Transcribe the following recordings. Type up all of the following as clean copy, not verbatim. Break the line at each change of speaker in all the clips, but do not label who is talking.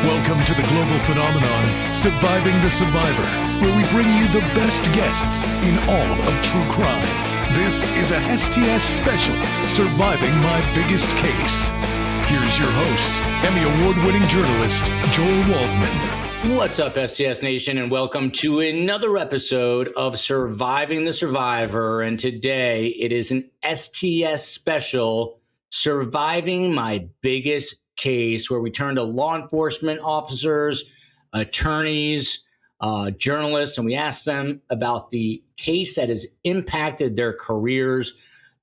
Welcome to the global phenomenon, Surviving the Survivor, where we bring you the best guests in all of true crime. This is a STS special, Surviving My Biggest Case. Here's your host, Emmy Award-winning journalist, Joel Waldman.
What's up, STS Nation, and welcome to another episode of Surviving the Survivor. And today it is an STS special, Surviving My Biggest Case, where we turn to law enforcement officers, attorneys, journalists, and we ask them about the case that has impacted their careers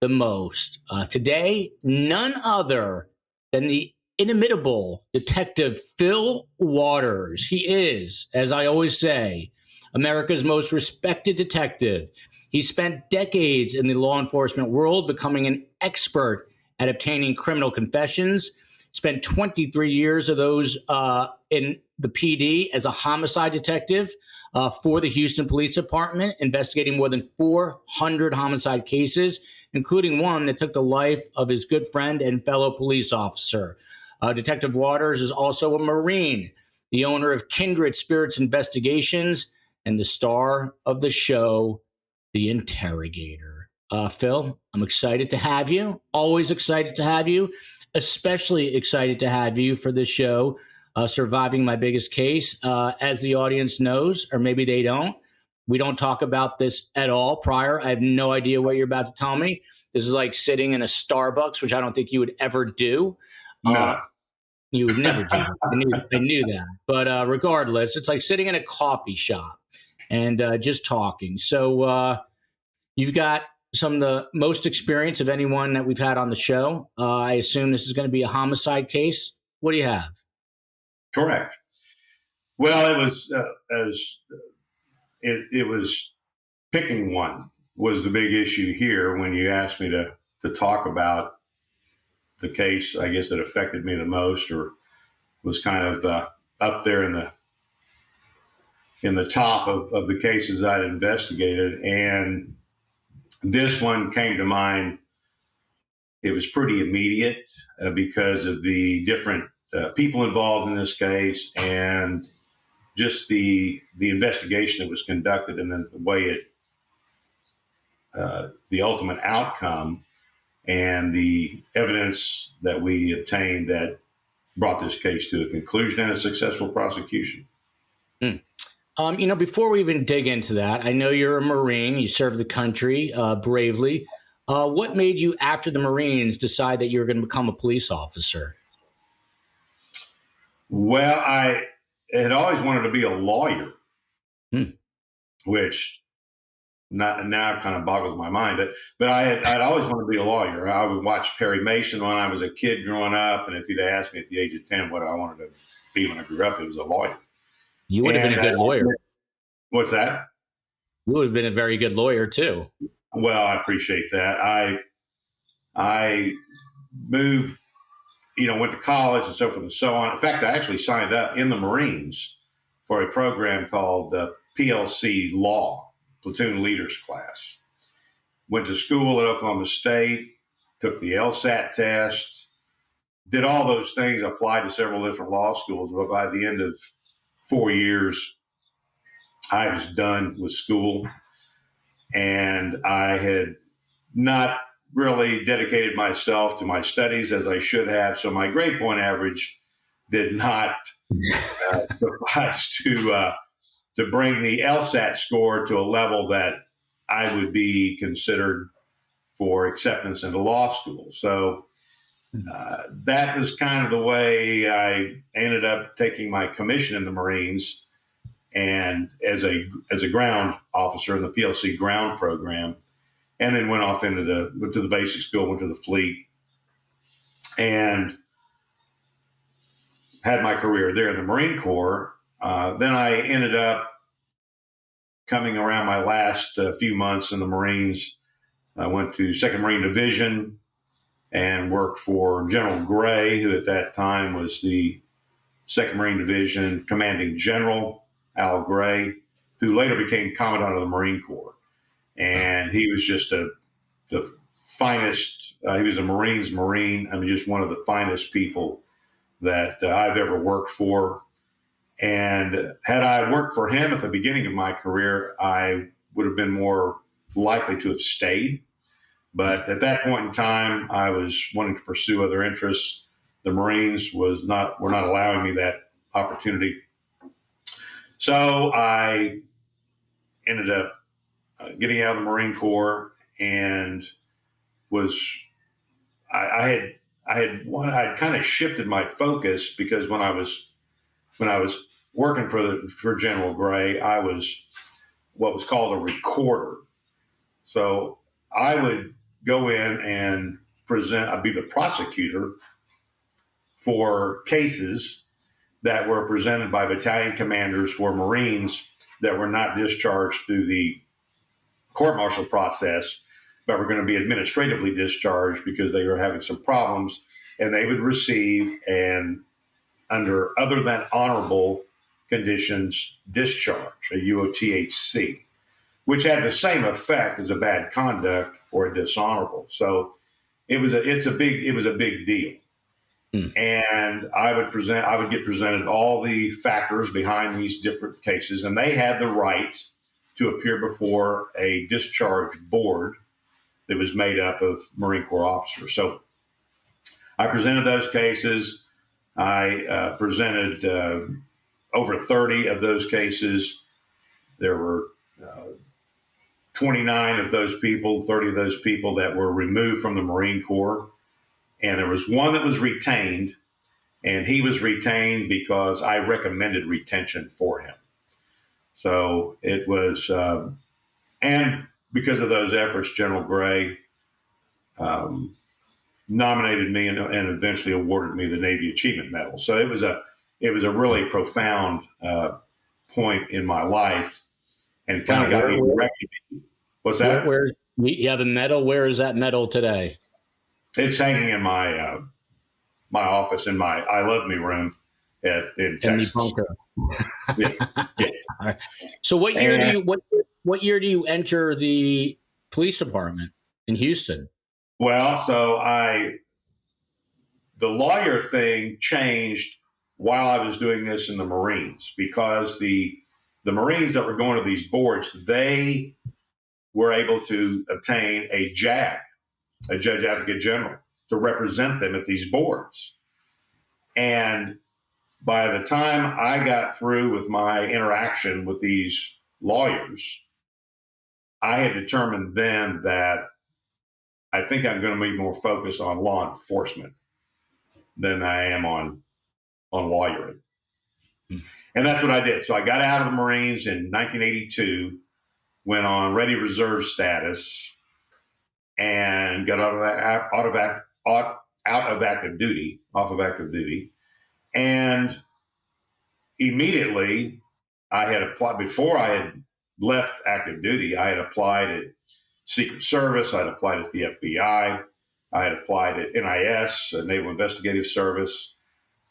the most. Today, none other than the inimitable Detective Fil Waters. He is, as I always say, America's most respected detective. He spent decades in the law enforcement world, becoming an expert at obtaining criminal confessions. Spent 23 years of those in the PD as a homicide detective for the Houston Police Department, investigating more than 400 homicide cases, including one that took the life of his good friend and fellow police officer. Detective Waters is also a Marine, the owner of Kindred Spirits Investigations, and the star of the show, The Interrogator. Phil, I'm excited to have you. Always excited to have you. Especially excited to have you for this show, Surviving My Biggest Case. As the audience knows, or maybe they don't, we don't talk about this at all prior. I have no idea what you're about to tell me. This is like sitting in a Starbucks, which I don't think you would ever do.
No.
You would never do that. I knew that. But regardless, it's like sitting in a coffee shop and just talking. So you've got some of the most experience of anyone that we've had on the show. I assume this is going to be a homicide case. What do you have?
Correct. Well, it was it was picking one was the big issue here when you asked me to talk about the case. I guess that affected me the most, or was kind of up there in the top of the cases I'd investigated, and this one came to mind. It was pretty immediate because of the different people involved in this case and just the investigation that was conducted and then the way the ultimate outcome and the evidence that we obtained that brought this case to a conclusion and a successful prosecution.
Before we even dig into that, I know you're a Marine. You served the country bravely. What made you, after the Marines, decide that you were going to become a police officer?
Well, I had always wanted to be a lawyer, which now kind of boggles my mind. But I'd always wanted to be a lawyer. I would watch Perry Mason when I was a kid growing up, and if you'd asked me at the age of 10 what I wanted to be when I grew up, it was a lawyer.
You would have been a good lawyer.
What's that?
You would have been a very good lawyer, too.
Well, I appreciate that. I moved, went to college and so forth and so on. In fact, I actually signed up in the Marines for a program called PLC Law, Platoon Leaders Class. Went to school at Oklahoma State, took the LSAT test, did all those things, applied to several different law schools. But by the end of 4 years, I was done with school, and I had not really dedicated myself to my studies as I should have. So my grade point average did not suffice to bring the LSAT score to a level that I would be considered for acceptance into law school. So that was kind of the way I ended up taking my commission in the Marines, and as a ground officer in the PLC ground program, and then went off went to the basic school, went to the fleet, and had my career there in the Marine Corps. Then I ended up coming around my last few months in the Marines. I went to 2nd Marine Division and worked for General Gray, who at that time was the 2nd Marine Division commanding general, Al Gray, who later became Commandant of the Marine Corps. And he was just the finest. He was a Marines Marine. I mean, just one of the finest people that I've ever worked for. And had I worked for him at the beginning of my career, I would have been more likely to have stayed. But at that point in time, I was wanting to pursue other interests. The Marines were not allowing me that opportunity. So I ended up getting out of the Marine Corps, and was I had kind of shifted my focus, because when I was working for General Gray, I was what was called a recorder. So I would go in and present. I'd be the prosecutor for cases that were presented by battalion commanders for Marines that were not discharged through the court-martial process, but were going to be administratively discharged because they were having some problems, and they would receive an under other than honorable conditions discharge, a UOTHC, which had the same effect as a bad conduct or a dishonorable. So it was a big deal. And I would get presented all the factors behind these different cases, and they had the right to appear before a discharge board that was made up of Marine Corps officers. So I presented those cases. I presented over 30 of those cases. There were 29 of those people, 30 of those people that were removed from the Marine Corps. And there was one that was retained, and he was retained because I recommended retention for him. So it was, and because of those efforts, General Gray nominated me and eventually awarded me the Navy Achievement Medal. So it was a really profound point in my life, and kind of got me directed. What's that?
Where you have a medal? Where is that medal today?
It's hanging in my my office in my I Love Me room in Texas.
The bunker.
Yes.
All right. So what year do you enter the police department in Houston?
Well, so the lawyer thing changed while I was doing this in the Marines, because the Marines that were going to these boards, they were able to obtain a JAG, a Judge Advocate General, to represent them at these boards. And by the time I got through with my interaction with these lawyers, I had determined then that I think I'm going to be more focused on law enforcement than I am on lawyering. And that's what I did. So I got out of the Marines in 1982, went on ready reserve status, and got off of active duty. And immediately I had applied. Before I had left active duty, I had applied at Secret Service, I'd applied at the FBI, I had applied at NIS, Naval Investigative Service,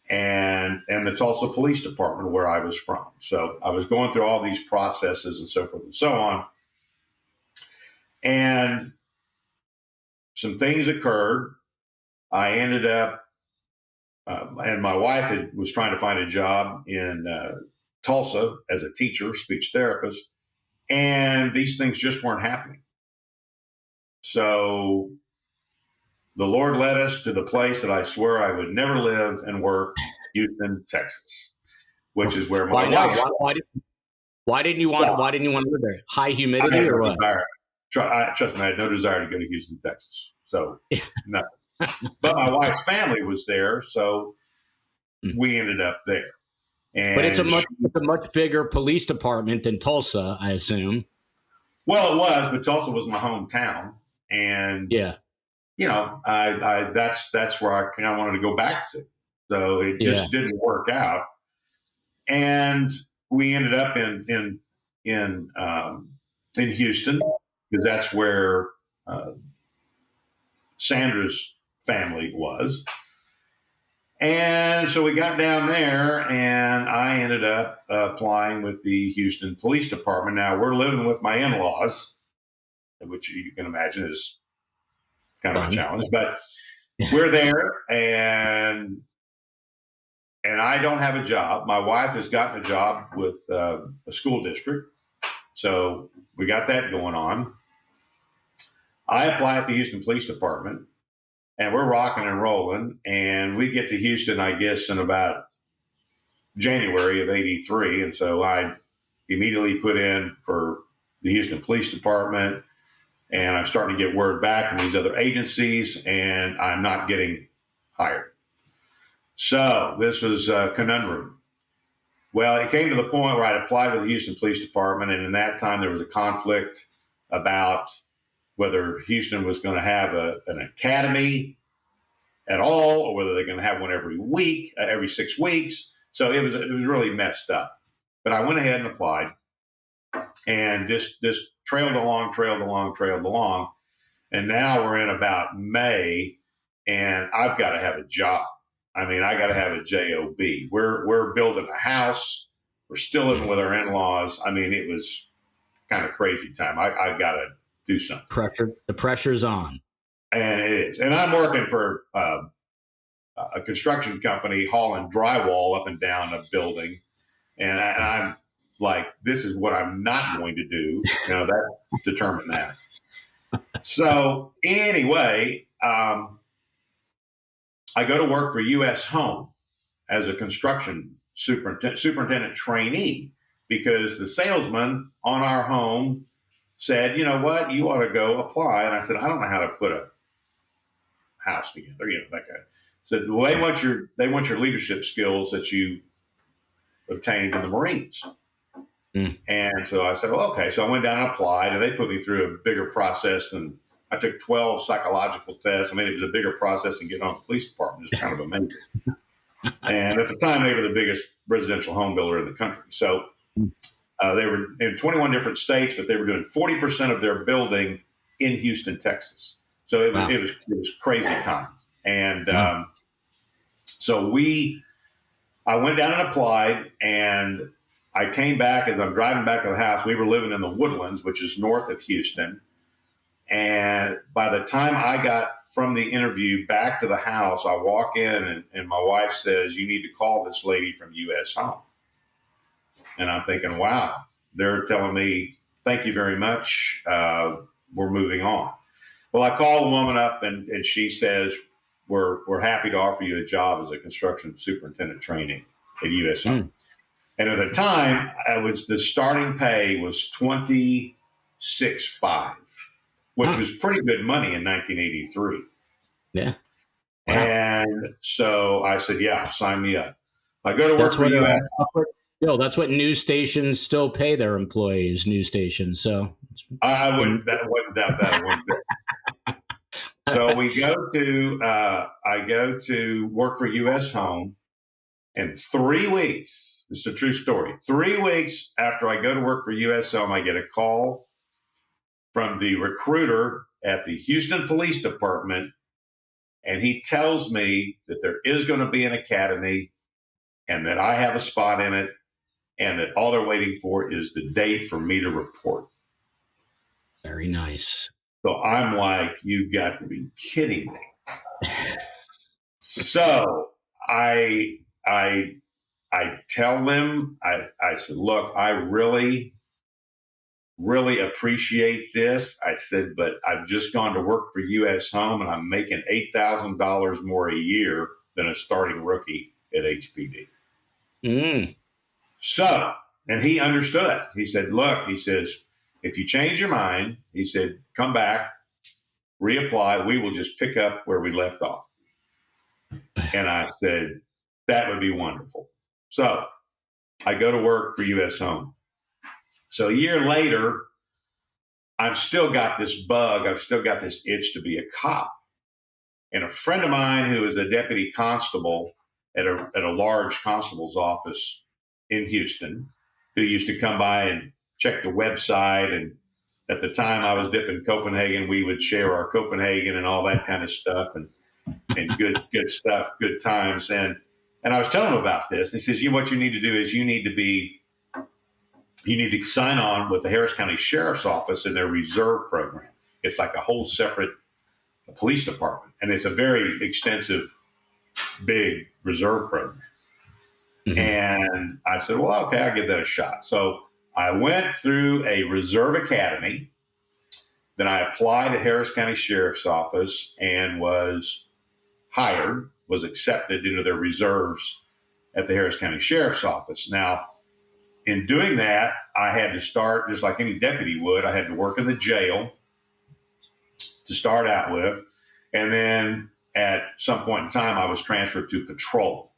and the Tulsa Police Department, where I was from. So I was going through all these processes and so forth and so on. And some things occurred. I ended up, and my wife was trying to find a job in Tulsa as a teacher, speech therapist, and these things just weren't happening. So the Lord led us to the place that I swear I would never live and work, Houston, Texas, which is where my wife.
Why didn't you want to live there? High humidity or what?
Trust me, I had no desire to go to Houston, Texas. So no. But my wife's family was there, so we ended up there. And
but it's a much bigger police department than Tulsa, I assume.
Well, it was, but Tulsa was my hometown, and that's where I kind of wanted to go back to. So it just didn't work out, and we ended up in Houston, because that's where Sandra's family was. And so we got down there, and I ended up applying with the Houston Police Department. Now, we're living with my in-laws, which you can imagine is kind of a challenge, but we're there, and and I don't have a job. My wife has gotten a job with a school district. So we got that going on. I apply at the Houston Police Department, and we're rocking and rolling. And we get to Houston, I guess, in about January of '83. And so I immediately put in for the Houston Police Department, and I'm starting to get word back from these other agencies, and I'm not getting hired. So this was a conundrum. Well, it came to the point where I'd applied with the Houston Police Department, and in that time there was a conflict about whether Houston was going to have an academy at all, or whether they're going to have one every week, every 6 weeks. So it was really messed up. But I went ahead and applied, and this trailed along, and now we're in about May, and I've got to have a job. I mean, I got to have a job. We're building a house. We're still living with our in-laws. I mean, it was kind of crazy time. I've got to do something.
The pressure's on.
And it is. And I'm working for a construction company hauling drywall up and down a building. And I'm like, this is what I'm not going to do. You know, that determined that. So anyway, I go to work for U.S. Home as a construction superintendent trainee, because the salesman on our home said, you know what, you ought to go apply. And I said, I don't know how to put a house together. You know, that guy said, well, they want your leadership skills that you obtained in the Marines. And so I said, well, okay. So I went down and applied, and they put me through a bigger process, and I took 12 psychological tests. I mean, it was a bigger process than getting on the police department. It was kind of amazing. And at the time, they were the biggest residential home builder in the country. So they were in 21 different states, but they were doing 40% of their building in Houston, Texas. So it was crazy time. And so I went down and applied, and I came back. As I'm driving back to the house, we were living in the Woodlands, which is north of Houston. And by the time I got from the interview back to the house, I walk in, and my wife says, you need to call this lady from U.S. Home. And I'm thinking, wow, they're telling me, thank you very much. We're moving on. Well, I call the woman up, and she says, we're happy to offer you a job as a construction superintendent trainee at U.S. Home. And at the time, the starting pay was $26,500, which was pretty good money in 1983.
Yeah.
Wow. And so I said, yeah, sign me up. I go to work for U.S.
That's what news stations still pay their employees, news stations. So
I wouldn't doubt that one bit. So I go to work for U.S. Home, and 3 weeks, this is a true story, 3 weeks after I go to work for U.S. Home, I get a call from the recruiter at the Houston Police Department, and he tells me that there is going to be an academy and that I have a spot in it, and that all they're waiting for is the date for me to report.
Very nice.
So I'm like, you got to be kidding me. So I tell them, I said, look, I really appreciate this. I said, but I've just gone to work for U.S. Home, and I'm making $8,000 more a year than a starting rookie at HPD. So, and he understood. He said, look, he says, if you change your mind, he said, come back, reapply. We will just pick up where we left off. And I said, that would be wonderful. So I go to work for U.S. Home. So a year later, I've still got this bug. I've still got this itch to be a cop. And a friend of mine who is a deputy constable at a large constable's office in Houston, who used to come by and check the website. And at the time I was dipping Copenhagen, we would share our Copenhagen and all that kind of stuff, and good stuff, good times. And I was telling him about this. And he says, what you need to do is you need to sign on with the Harris County Sheriff's Office in their reserve program. It's like a whole separate police department. And it's a very extensive, big reserve program. And I said, well, okay, I'll give that a shot. So I went through a reserve academy. Then I applied to Harris County Sheriff's Office and was hired, was accepted into their reserves at the Harris County Sheriff's Office. Now, in doing that, I had to start just like any deputy would. I had to work in the jail to start out with. And then at some point in time, I was transferred to patrol.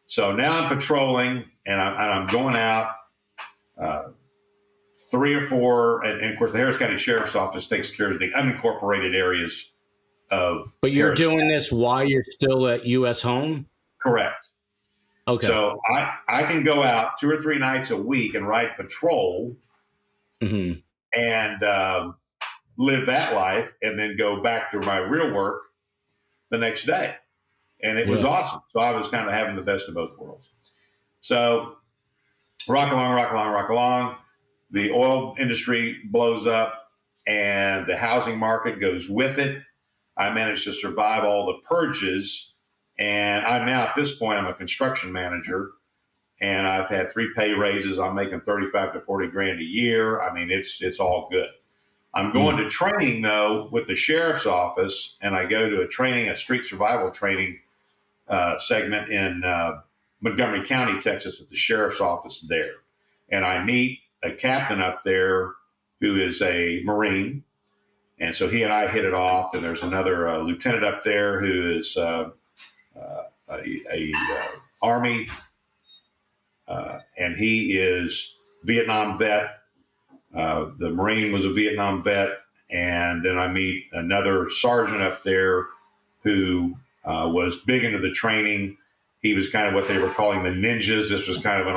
So now I'm patrolling and I'm going out 3 or 4. And of course, the Harris County Sheriff's Office takes care of the unincorporated areas of.
But you're
Harris
doing
County.
this while you're still at U.S. Home?
Correct.
Okay.
So I can go out 2 or 3 nights a week and ride patrol and live that life and then go back to my real work the next day. And it was awesome. So I was kind of having the best of both worlds. So rock along. The oil industry blows up and the housing market goes with it. I managed to survive all the purges. And I'm now at this point, I'm a construction manager and I've had 3 pay raises. I'm making 35 to 40 grand a year. I mean, it's all good. I'm going to training though with the sheriff's office, and I go to a street survival training segment in Montgomery County, Texas, at the sheriff's office there. And I meet a captain up there who is a Marine. And so he and I hit it off. And there's another lieutenant up there who is Army, and he is Vietnam vet. The Marine was a Vietnam vet. And then I meet another sergeant up there who was big into the training. He was kind of what they were calling the ninjas. This was kind of an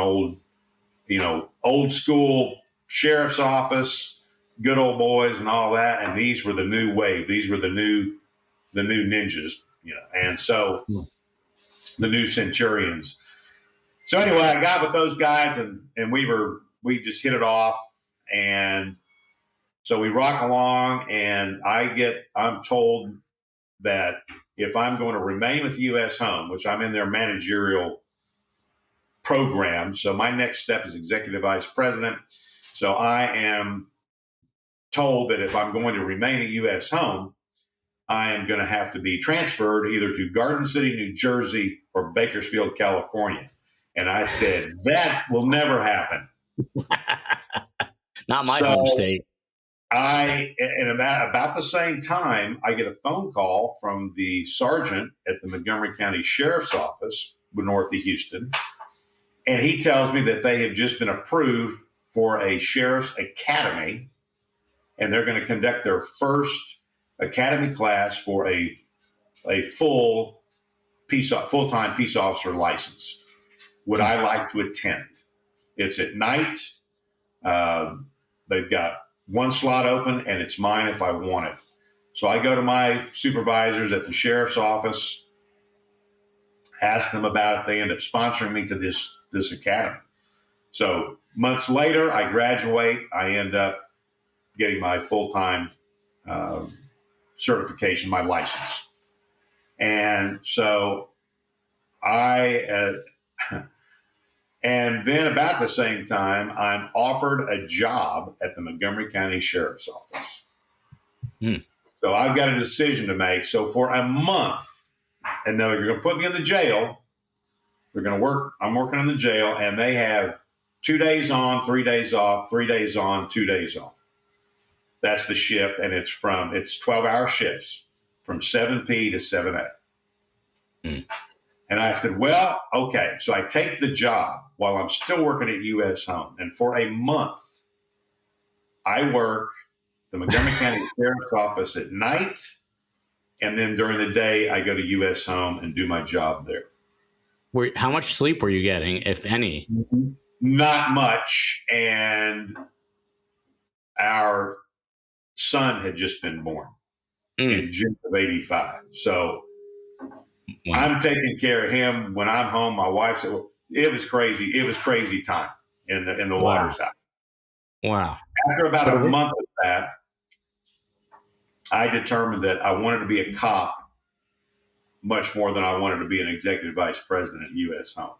old school sheriff's office, good old boys and all that. And these were the new wave. These were the new ninjas, and so the new centurions. So anyway, I got with those guys and we just hit it off. And so we rock along and I'm told that if I'm going to remain with U.S. Home, which I'm in their managerial program, so my next step is executive vice president. So I am told that if I'm going to remain at U.S. Home, I am going to have to be transferred either to Garden City, New Jersey, or Bakersfield, California. And I said, that will never happen.
Not my home state.
And about the same time, I get a phone call from the sergeant at the Montgomery County Sheriff's Office, north of Houston. And he tells me that they have just been approved for a sheriff's academy. And they're going to conduct their first academy class for a full-time peace officer license. Would I like to attend? It's at night. They've got one slot open, and it's mine if I want it. So I go to my supervisors at the sheriff's office, ask them about it. They end up sponsoring me to this academy. So months later, I graduate. I end up getting my full-time certification, my license. And so and then about the same time, I'm offered a job at the Montgomery County Sheriff's Office. So I've got a decision to make. So for a month, and they're going to put me in the jail. They're going to work. I'm working in the jail, and they have 2 days on, 3 days off, 3 days on, 2 days off. That's the shift, and it's 12-hour shifts from 7 p to 7 a. And I said, well, okay. So I take the job while I'm still working at U.S. Home. And for a month, I work the Montgomery County Sheriff's Office at night. And then during the day, I go to U.S. Home and do my job there.
How much sleep were you getting, if any?
Not much. And our son had just been born in June of 85. So I'm taking care of him when I'm home. My wife said, it was crazy. It was crazy time in the Waters house.
Wow.
After about a month of that, I determined that I wanted to be a cop much more than I wanted to be an executive vice president at U.S. Home.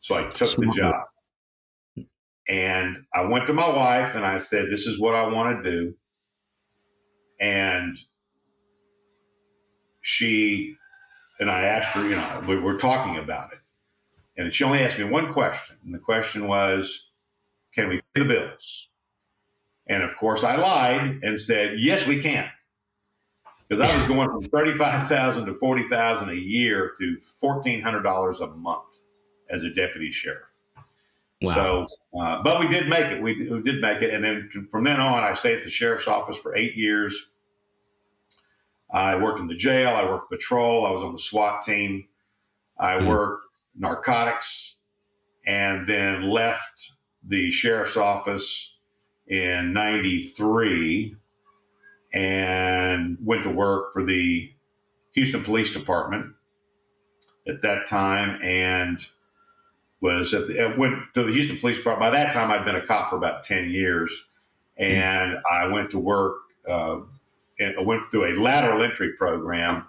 So I took the
Smart.
job. And I went to my wife and I said, this is what I want to do. And I asked her, we were talking about it. And she only asked me one question. And the question was, can we pay the bills? And of course, I lied and said, yes, we can. Because I was going from $35,000 to $40,000 a year to $1,400 a month as a deputy sheriff.
Wow.
So, but we did make it. We did make it. And then from then on, I stayed at the sheriff's office for 8 years. I worked in the jail. I worked patrol. I was on the SWAT team. I worked narcotics, and then left the sheriff's office in 93 and went to work for the Houston Police Department at that time, and went to the Houston Police Department. By that time, I'd been a cop for about 10 years, and I went to work and I went through a lateral entry program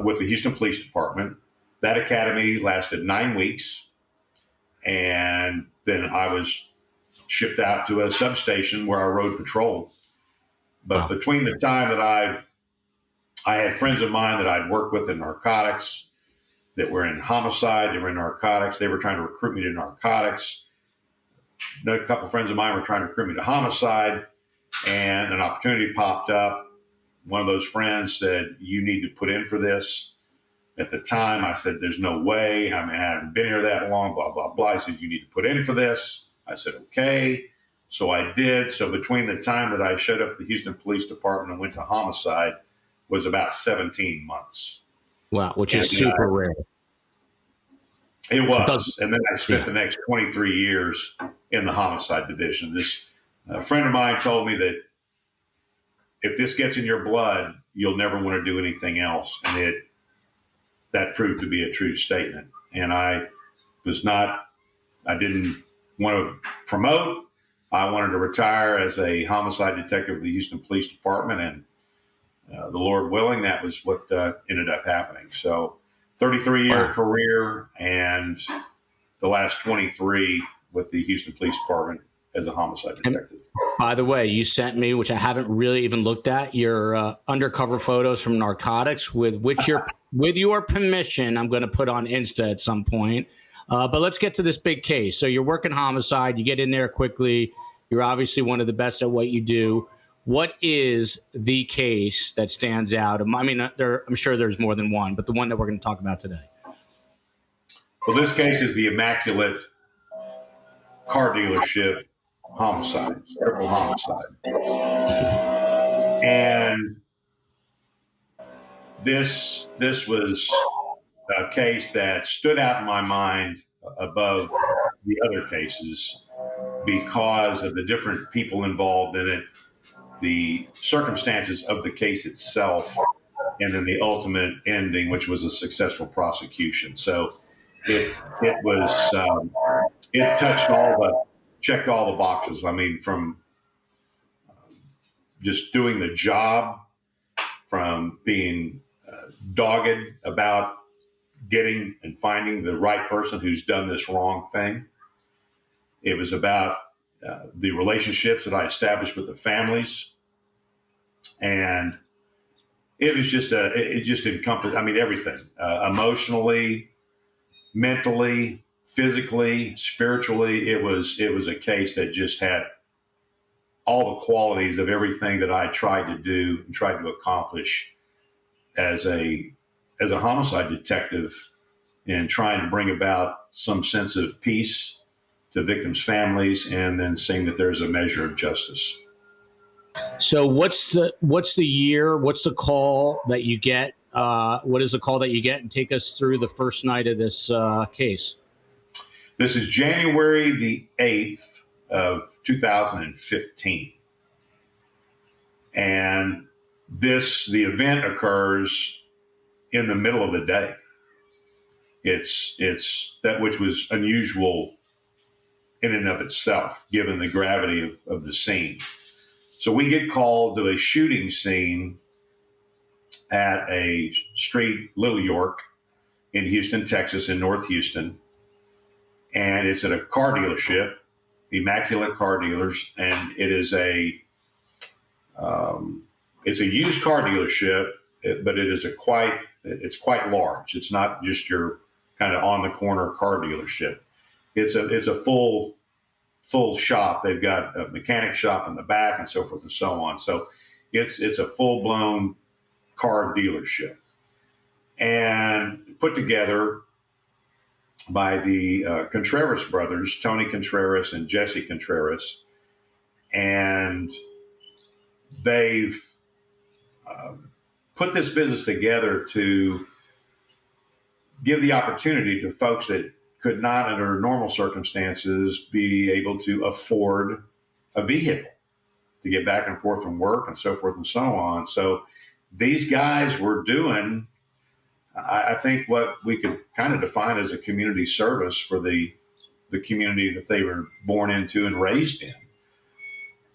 with the Houston Police Department. That academy lasted 9 weeks, and then I was shipped out to a substation where I rode patrol. But between the time that I had friends of mine that I'd worked with in narcotics that were in homicide, they were in narcotics, they were trying to recruit me to narcotics. A couple of friends of mine were trying to recruit me to homicide, and an opportunity popped up. One of those friends said, you need to put in for this. At the time, I said, there's no way. I mean, I haven't been here that long, blah, blah, blah. He said, you need to put in for this. I said, okay. So I did. So between the time that I showed up at the Houston Police Department and went to homicide was about 17 months.
Wow, which is super rare.
It was. And then I spent the next 23 years in the homicide division. A friend of mine told me that if this gets in your blood, you'll never want to do anything else. And that proved to be a true statement. And I didn't want to promote. I wanted to retire as a homicide detective of the Houston Police Department. And the Lord willing, that was what ended up happening. So 33-year career, and the last 23 with the Houston Police Department as a homicide detective.
And by the way, you sent me, which I haven't really even looked at, your undercover photos from narcotics, with your permission, I'm going to put on Insta at some point. But let's get to this big case. So you're working homicide, you get in there quickly. You're obviously one of the best at what you do. What is the case that stands out? I mean, I'm sure there's more than one, but the one that we're going to talk about today.
Well, this case is the Immaculate car dealership homicide, triple homicide. And this was a case that stood out in my mind above the other cases because of the different people involved in it, the circumstances of the case itself, and then the ultimate ending, which was a successful prosecution. So it checked all the boxes. I mean, from just doing the job, from being dogged about getting and finding the right person who's done this wrong thing. It was about the relationships that I established with the families. And it was it just encompassed, I mean, everything, emotionally, mentally, physically, spiritually. It was a case that just had all the qualities of everything that I tried to do and tried to accomplish as a homicide detective, and trying to bring about some sense of peace to victims' families, and then seeing that there's a measure of justice.
So what's the year? What's the call that you get? What is the call that you get? And take us through the first night of this case.
This is January the 8th of 2015. And the event occurs in the middle of the day. It's that which was unusual in and of itself, given the gravity of the scene. So we get called to a shooting scene at a street, Little York, in Houston, Texas, in North Houston. and it's at a car dealership, Immaculate Car Dealers, and it is it's a used car dealership, but it's quite large. It's not just your kind of on the corner car dealership. It's a full shop. They've got a mechanic shop in the back and so forth and so on. So it's a full blown car dealership, and put together by the Contreras brothers, Tony Contreras and Jesse Contreras, and they've put this business together to give the opportunity to folks that could not, under normal circumstances, be able to afford a vehicle to get back and forth from work and so forth and so on. So these guys were doing, I think, what we could kind of define as a community service for the community that they were born into and raised in.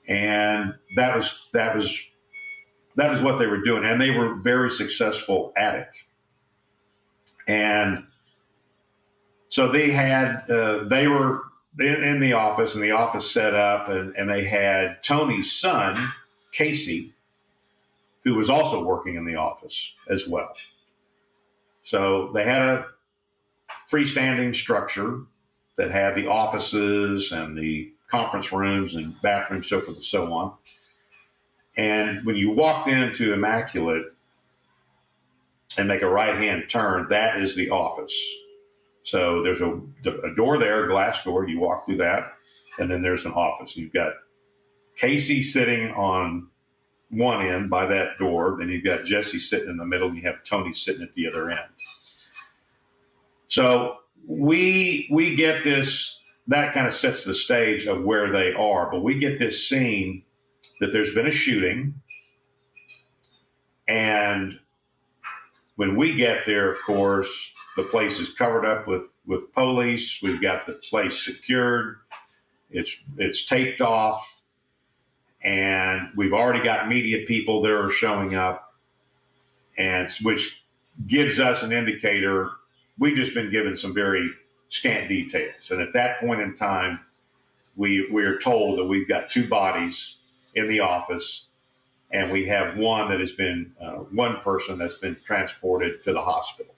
And that was what they were doing, and they were very successful at it. And so they were in the office, and the office set up, and they had Tony's son, Casey, who was also working in the office as well. So they had a freestanding structure that had the offices and the conference rooms and bathrooms, so forth and so on. And when you walked into Immaculate and make a right-hand turn, that is the office. So there's a door there, a glass door. You walk through that, and then there's an office. You've got Casey sitting on one end by that door. Then you've got Jesse sitting in the middle, and you have Tony sitting at the other end. So we get this. That kind of sets the stage of where they are. But we get this scene that there's been a shooting, and when we get there, of course, the place is covered up with police. We've got the place secured. It's taped off, and we've already got media people that are showing up, and which gives us an indicator. We've just been given some very scant details, and at that point in time, we're told that we've got two bodies in the office, and we have one person that's been transported to the hospital.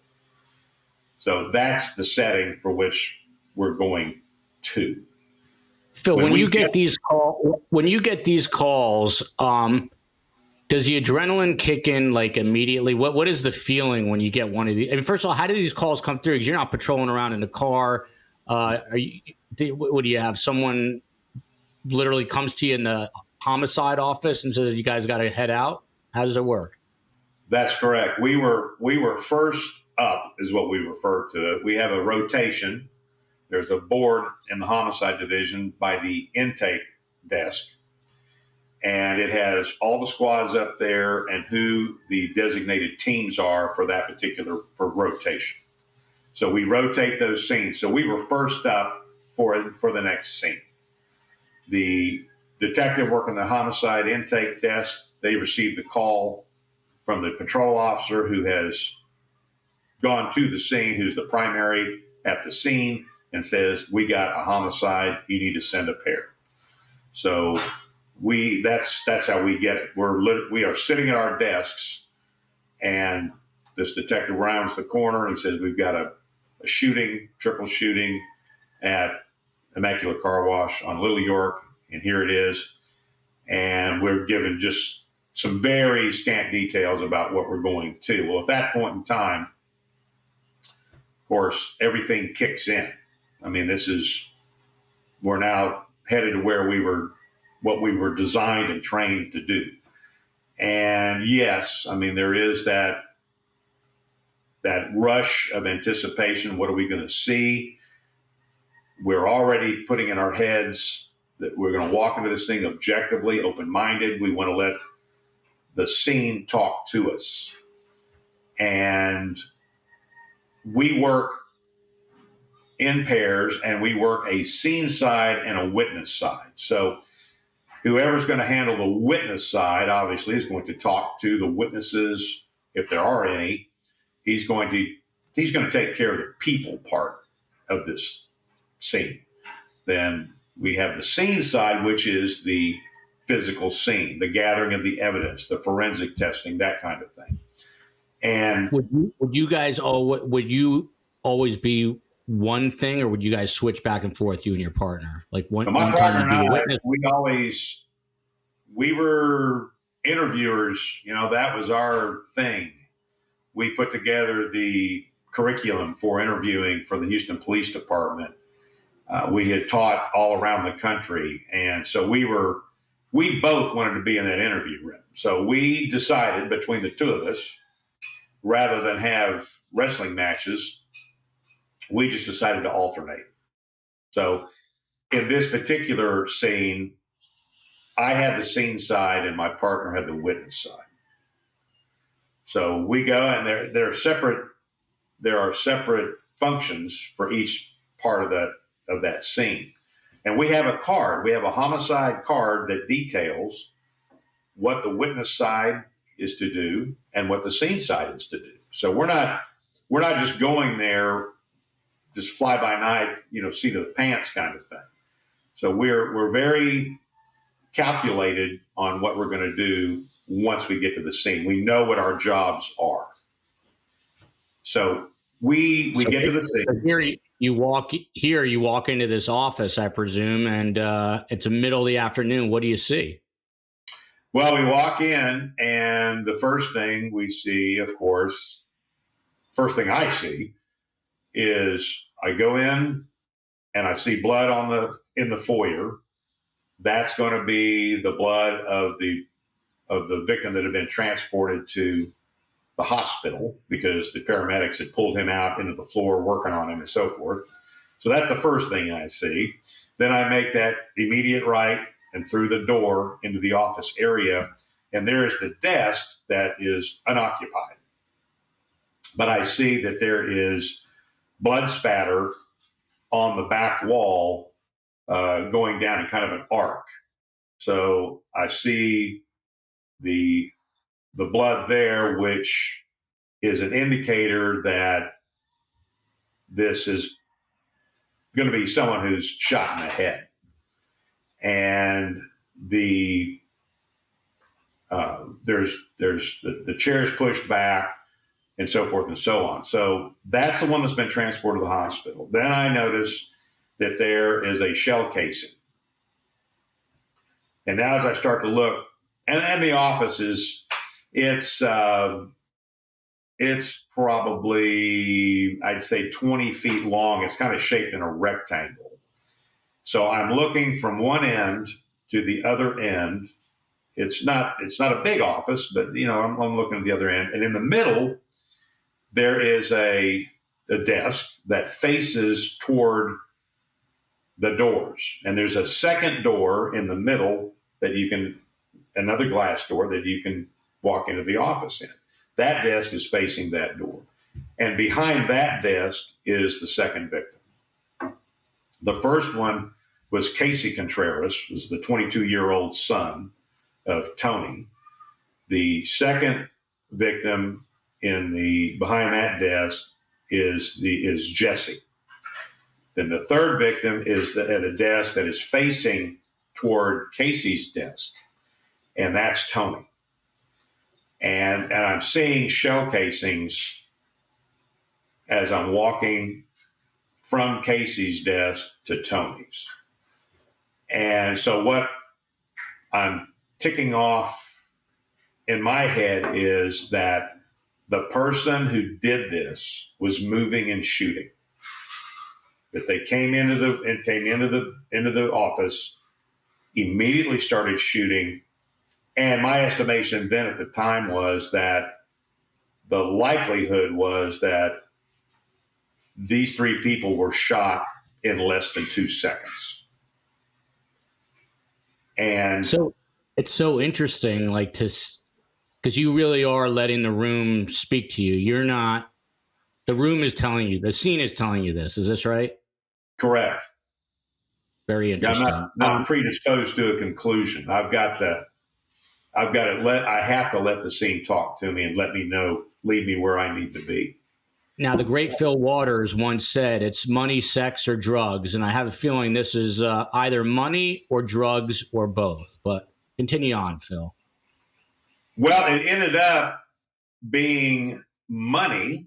So that's the setting for which we're going to.
Phil, when you get these calls, does the adrenaline kick in like immediately? What is the feeling when you get one of these? I mean, first of all, how do these calls come through? Because you're not patrolling around in a car. What do you have? Someone literally comes to you in the homicide office and says, "You guys got to head out." How does it work?
That's correct. We were first up, is what we refer to it. We have a rotation. There's a board in the homicide division by the intake desk, and it has all the squads up there and who the designated teams are for that particular rotation. So we rotate those scenes. So we were first up for the next scene. The detective working the homicide intake desk, they received the call from the patrol officer who has gone to the scene, who's the primary at the scene, and says, "We got a homicide. You need to send a pair." So that's how we get it. We are sitting at our desks, and this detective rounds the corner and he says, "We've got a shooting, triple shooting at Immaculate Car Wash on Little York, and here it is." And we're given just some very scant details about what we're going to. Well, at that point in time, of course, everything kicks in. I mean, we're now headed to what we were designed and trained to do. And yes, I mean, there is that rush of anticipation. What are we going to see? We're already putting in our heads that we're going to walk into this thing objectively, open-minded. We want to let the scene talk to us. And we work in pairs, and we work a scene side and a witness side. So whoever's going to handle the witness side, obviously, is going to talk to the witnesses, if there are any. He's going to take care of the people part of this scene. Then we have the scene side, which is the physical scene, the gathering of the evidence, the forensic testing, that kind of thing. And
would you guys would you always be one thing, or would you guys switch back and forth, you and your partner? Like one
my
time
partner
you'd be
and
the
I,
witness.
we were interviewers. That was our thing. We put together the curriculum for interviewing for the Houston Police Department. We had taught all around the country, and so we both wanted to be in that interview room. So we decided between the two of us, rather than have wrestling matches, we just decided to alternate. So in this particular scene, I had the scene side and my partner had the witness side. So we go, and there are separate functions for each part of that scene. And we have a homicide card that details what the witness side is to do and what the scene side is to do. So we're not just going there, just fly by night, seat of the pants kind of thing. So we're very calculated on what we're going to do once we get to the scene. We know what our jobs are. So we get to the scene.
Here you walk into this office, I presume, and it's the middle of the afternoon. What do you see?
Well, we walk in, and the first thing we see, of course, first thing I see is I go in and I see blood in the foyer. That's going to be the blood of the victim that had been transported to the hospital because the paramedics had pulled him out into the floor working on him and so forth. So that's the first thing I see. Then I make that immediate right and through the door into the office area, and there is the desk that is unoccupied. But I see that there is blood spatter on the back wall going down in kind of an arc. So I see the blood there, which is an indicator that this is going to be someone who's shot in the head. And there's the chairs pushed back and so forth and so on. So that's the one that's been transported to the hospital. Then I notice that there is a shell casing. And now as I start to look, and the office it's probably, I'd say 20 feet long. It's kind of shaped in a rectangle. So I'm looking from one end to the other end. It's not a big office, but I'm looking at the other end. And in the middle, there is a desk that faces toward the doors. And there's a second door in the middle another glass door that you can walk into the office in. That desk is facing that door. And behind that desk is the second victim. The first one was Casey Contreras, was the 22-year-old son of Tony. The second victim behind that desk is Jesse. Then the third victim is at a desk that is facing toward Casey's desk, and that's Tony. And I'm seeing shell casings as I'm walking from Casey's desk to Tony's. And so what I'm ticking off in my head is that the person who did this was moving and shooting. That they came into the office, immediately started shooting. And my estimation then at the time was that the likelihood was that these three people were shot in less than 2 seconds. And
so it's so interesting, because you really are letting the room speak to you. You're not, the room is telling you, the scene is telling you this. Is this right?
Correct.
Very interesting.
I'm not predisposed to a conclusion. I have to let the scene talk to me and lead me where I need to be.
Now, the great Phil Waters once said, "It's money, sex, or drugs," and I have a feeling this is either money or drugs or both. But continue on, Phil.
Well, it ended up being money,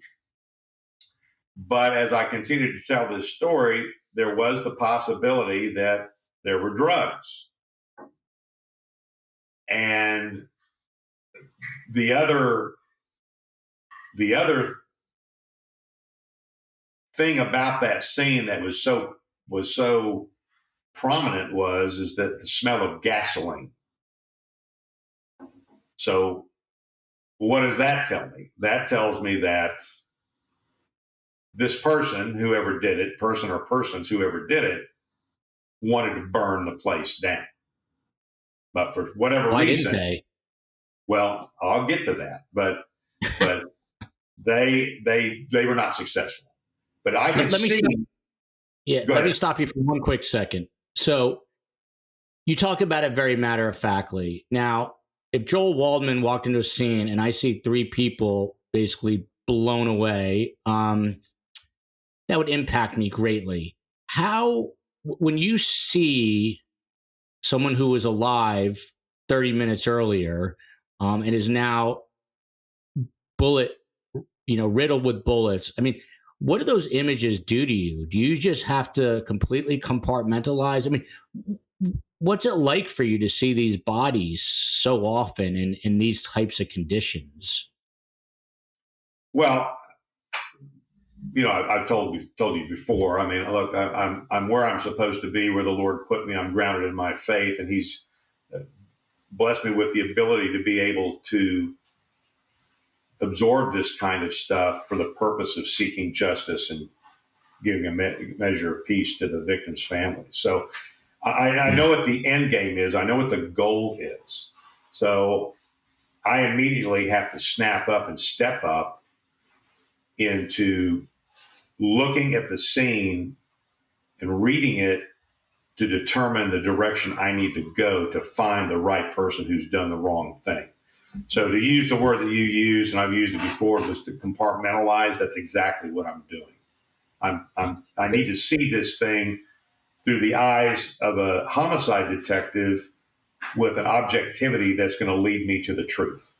but as I continued to tell this story, there was the possibility that there were drugs. And the other thing about that scene that was so prominent is that the smell of gasoline. So what does that tell me? That tells me that this person, whoever did it, person or persons, whoever did it, wanted to burn the place down. But for whatever
Why
reason,
didn't they?
well, I'll get to that. But they were not successful. But I can see.
Let me stop you for one quick second. So you talk about it very matter of factly. Now, if Joel Waldman walked into a scene and I see 3 people basically blown away, that would impact me greatly. When you see someone who was alive 30 minutes earlier and is now riddled with bullets, I mean, what do those images do to you? Do you just have to completely compartmentalize? I mean, what's it like for you to see these bodies so often in these types of conditions?
Well, I've told you before. I mean, look, I'm where I'm supposed to be, where the Lord put me. I'm grounded in my faith, and He's blessed me with the ability to be able to absorb this kind of stuff for the purpose of seeking justice and giving a measure of peace to the victim's family. So I know what the end game is. I know what the goal is. So I immediately have to snap up and step up into looking at the scene and reading it to determine the direction I need to go to find the right person who's done the wrong thing. So to use the word that you used, and I've used it before, was to compartmentalize. That's exactly what I'm doing. I need to see this thing through the eyes of a homicide detective with an objectivity that's going to lead me to the truth.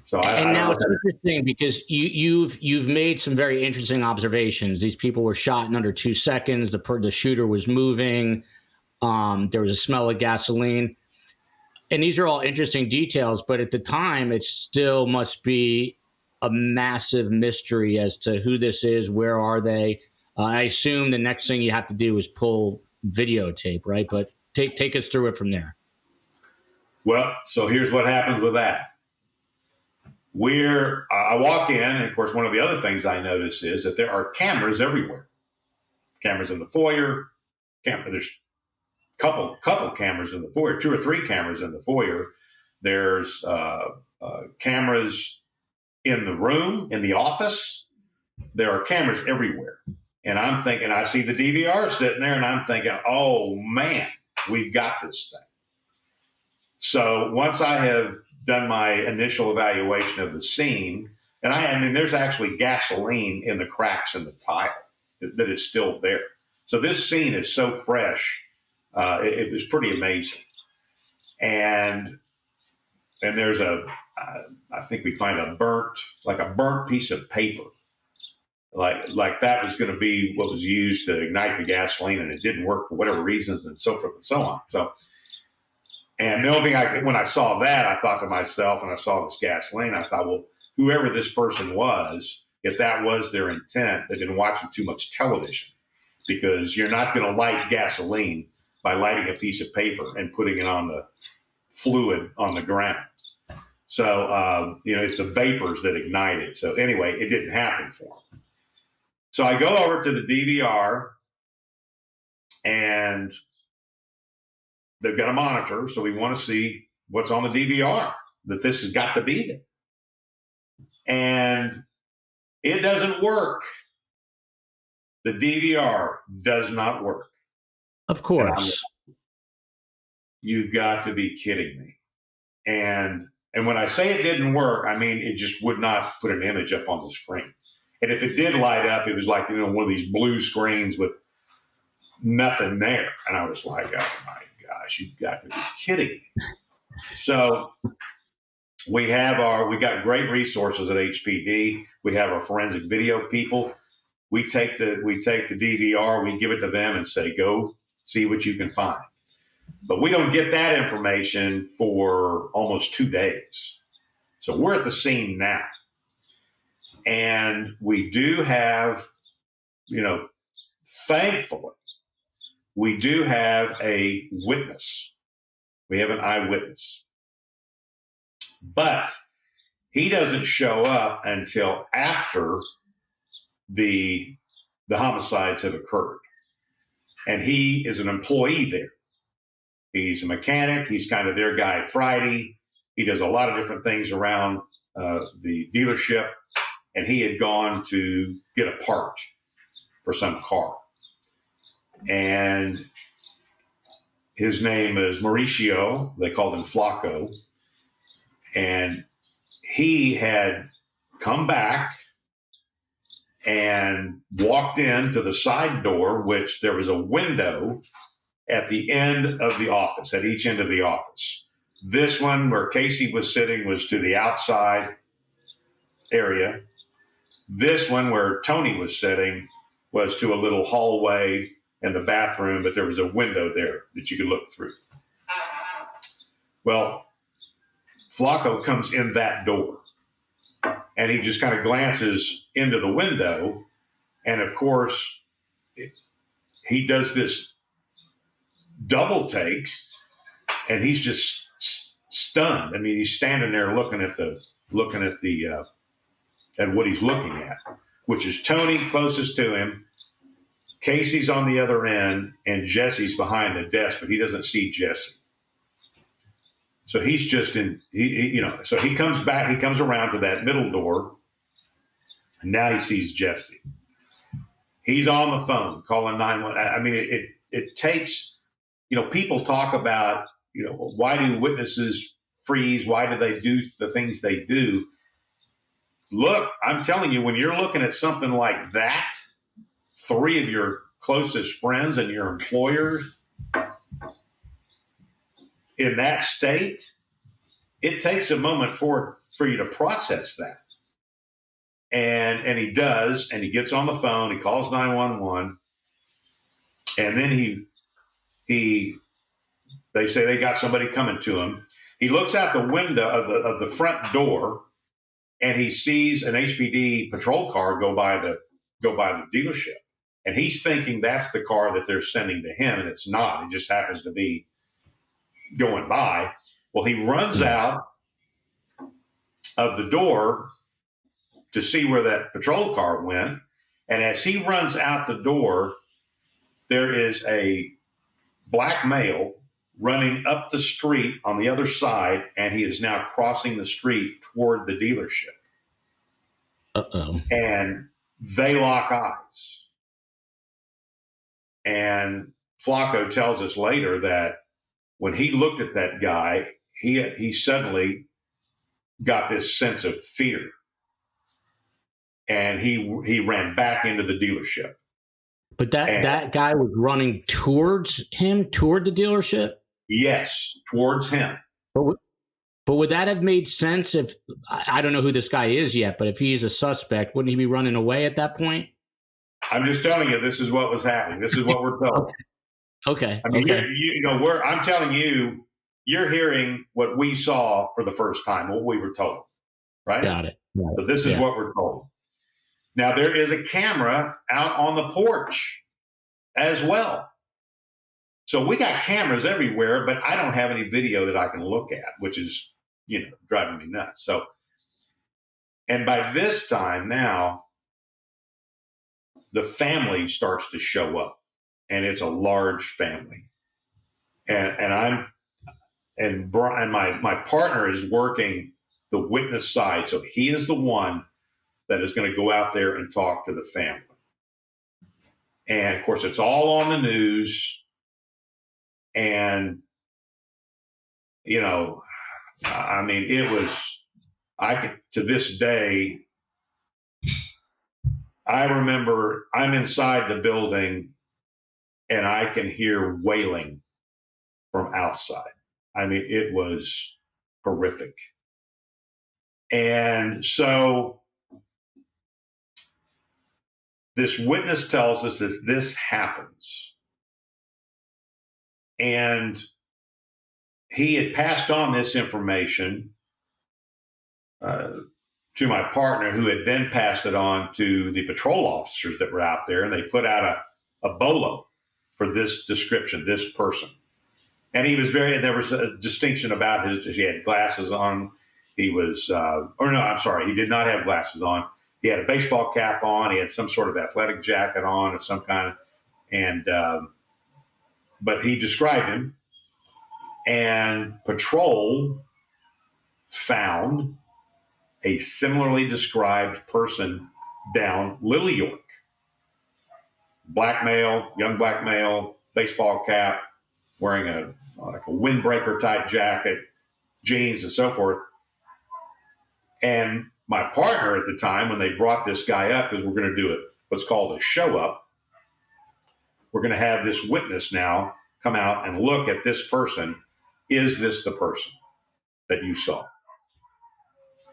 So
now it's interesting because you've made some very interesting observations. These people were shot in under 2 seconds. The shooter was moving. There was a smell of gasoline. And these are all interesting details, but at the time, it still must be a massive mystery as to who this is, where are they. I assume the next thing you have to do is pull videotape, right? But take us through it from there.
Well, so here's what happens with that. I walk in, and of course, one of the other things I notice is that there are cameras everywhere. Cameras in the foyer. There's couple cameras in the foyer, 2 or 3 cameras in the foyer. There's cameras in the room, in the office. There are cameras everywhere. And I'm thinking, I see the DVR sitting there, and I'm thinking, oh man, we've got this thing. So once I have done my initial evaluation of the scene, and I mean, there's actually gasoline in the cracks in the tile that is still there. So this scene is so fresh. It was pretty amazing. And there's I think we find a burnt piece of paper. Like that was going to be what was used to ignite the gasoline, and it didn't work for whatever reasons, and so forth and so on. So, and the only thing when I saw that, I thought to myself, and I saw this gasoline, I thought, well, whoever this person was, if that was their intent, they've been watching too much television, because you're not going to light gasoline by lighting a piece of paper and putting it on the fluid on the ground. So, it's the vapors that ignite it. So anyway, it didn't happen for them. So I go over to the DVR, and they've got a monitor. So we want to see what's on the DVR, that this has got to be there. And it doesn't work. The DVR does not work.
Of course.
You've got to be kidding me. And when I say it didn't work, I mean, it just would not put an image up on the screen. And if it did light up, it was like, one of these blue screens with nothing there. And I was like, oh my gosh, you've got to be kidding me. So we got great resources at HPD. We have our forensic video people. We take the DVR, we give it to them and say, go see what you can find. But we don't get that information for almost 2 days. So we're at the scene now. And we do have, thankfully, we do have a witness. We have an eyewitness. But he doesn't show up until after the homicides have occurred. And he is an employee there. He's a mechanic. He's kind of their guy Friday. He does a lot of different things around the dealership. And he had gone to get a part for some car. And his name is Mauricio. They called him Flacco. And he had come back and walked into the side door, which there was a window at the end of the office, at each end of the office. This one where Casey was sitting was to the outside area. This one where Tony was sitting was to a little hallway and the bathroom, but there was a window there that you could look through. Well, Flacco comes in that door and he just kind of glances into the window. And of course, he does this double take and he's just stunned. I mean, he's standing there looking at what he's looking at, which is Tony closest to him. Casey's on the other end and Jesse's behind the desk, but he doesn't see Jesse. So he's just so he comes back, he comes around to that middle door and now he sees Jesse. He's on the phone calling 911. I mean, it takes, people talk about, why do witnesses freeze? Why do they do the things they do? Look, I'm telling you, when you're looking at something like that, 3 of your closest friends and your employers in that state, it takes a moment for you to process that. And he does, and he gets on the phone, he calls 911, and then they say they got somebody coming to him. He looks out the window of the front door, and he sees an HPD patrol car go by the dealership. And he's thinking that's the car that they're sending to him, and it's not. It just happens to be going by. Well, he runs out of the door to see where that patrol car went. And as he runs out the door, there is a black male running up the street on the other side, and he is now crossing the street toward the dealership.
Uh-oh.
And they lock eyes. And Flacco tells us later that when he looked at that guy, he suddenly got this sense of fear. And he ran back into the dealership.
But that guy was running toward the dealership?
Yes, towards him.
But would that have made sense if, I don't know who this guy is yet, but if he's a suspect, wouldn't he be running away at that point?
I'm just telling you, this is what was happening. This is what we're told.
Okay.
I mean, I'm telling you, you're hearing what we saw for the first time, what we were told, right?
Got it.
So this is what we're told. Now, there is a camera out on the porch as well. So we got cameras everywhere, but I don't have any video that I can look at, which is, driving me nuts. So, and by this time now, the family starts to show up, and it's a large family. And my partner is working the witness side. So he is the one that is going to go out there and talk to the family. And of course, it's all on the news. And, I mean, to this day, I remember I'm inside the building and I can hear wailing from outside. I mean, it was horrific. And so this witness tells us that this happens. And he had passed on this information to my partner, who had then passed it on to the patrol officers that were out there, and they put out a bolo for this description, this person. And he was there was a distinction about he had glasses on. He was, he did not have glasses on. He had a baseball cap on. He had some sort of athletic jacket on of some kind. But he described him, and patrol found a similarly described person down Lily York. Black male, young black male, baseball cap, wearing a windbreaker type jacket, jeans, and so forth. And my partner at the time, when they brought this guy up, because we're going to do what's called a show up, we're going to have this witness now come out and look at this person. Is this the person that you saw?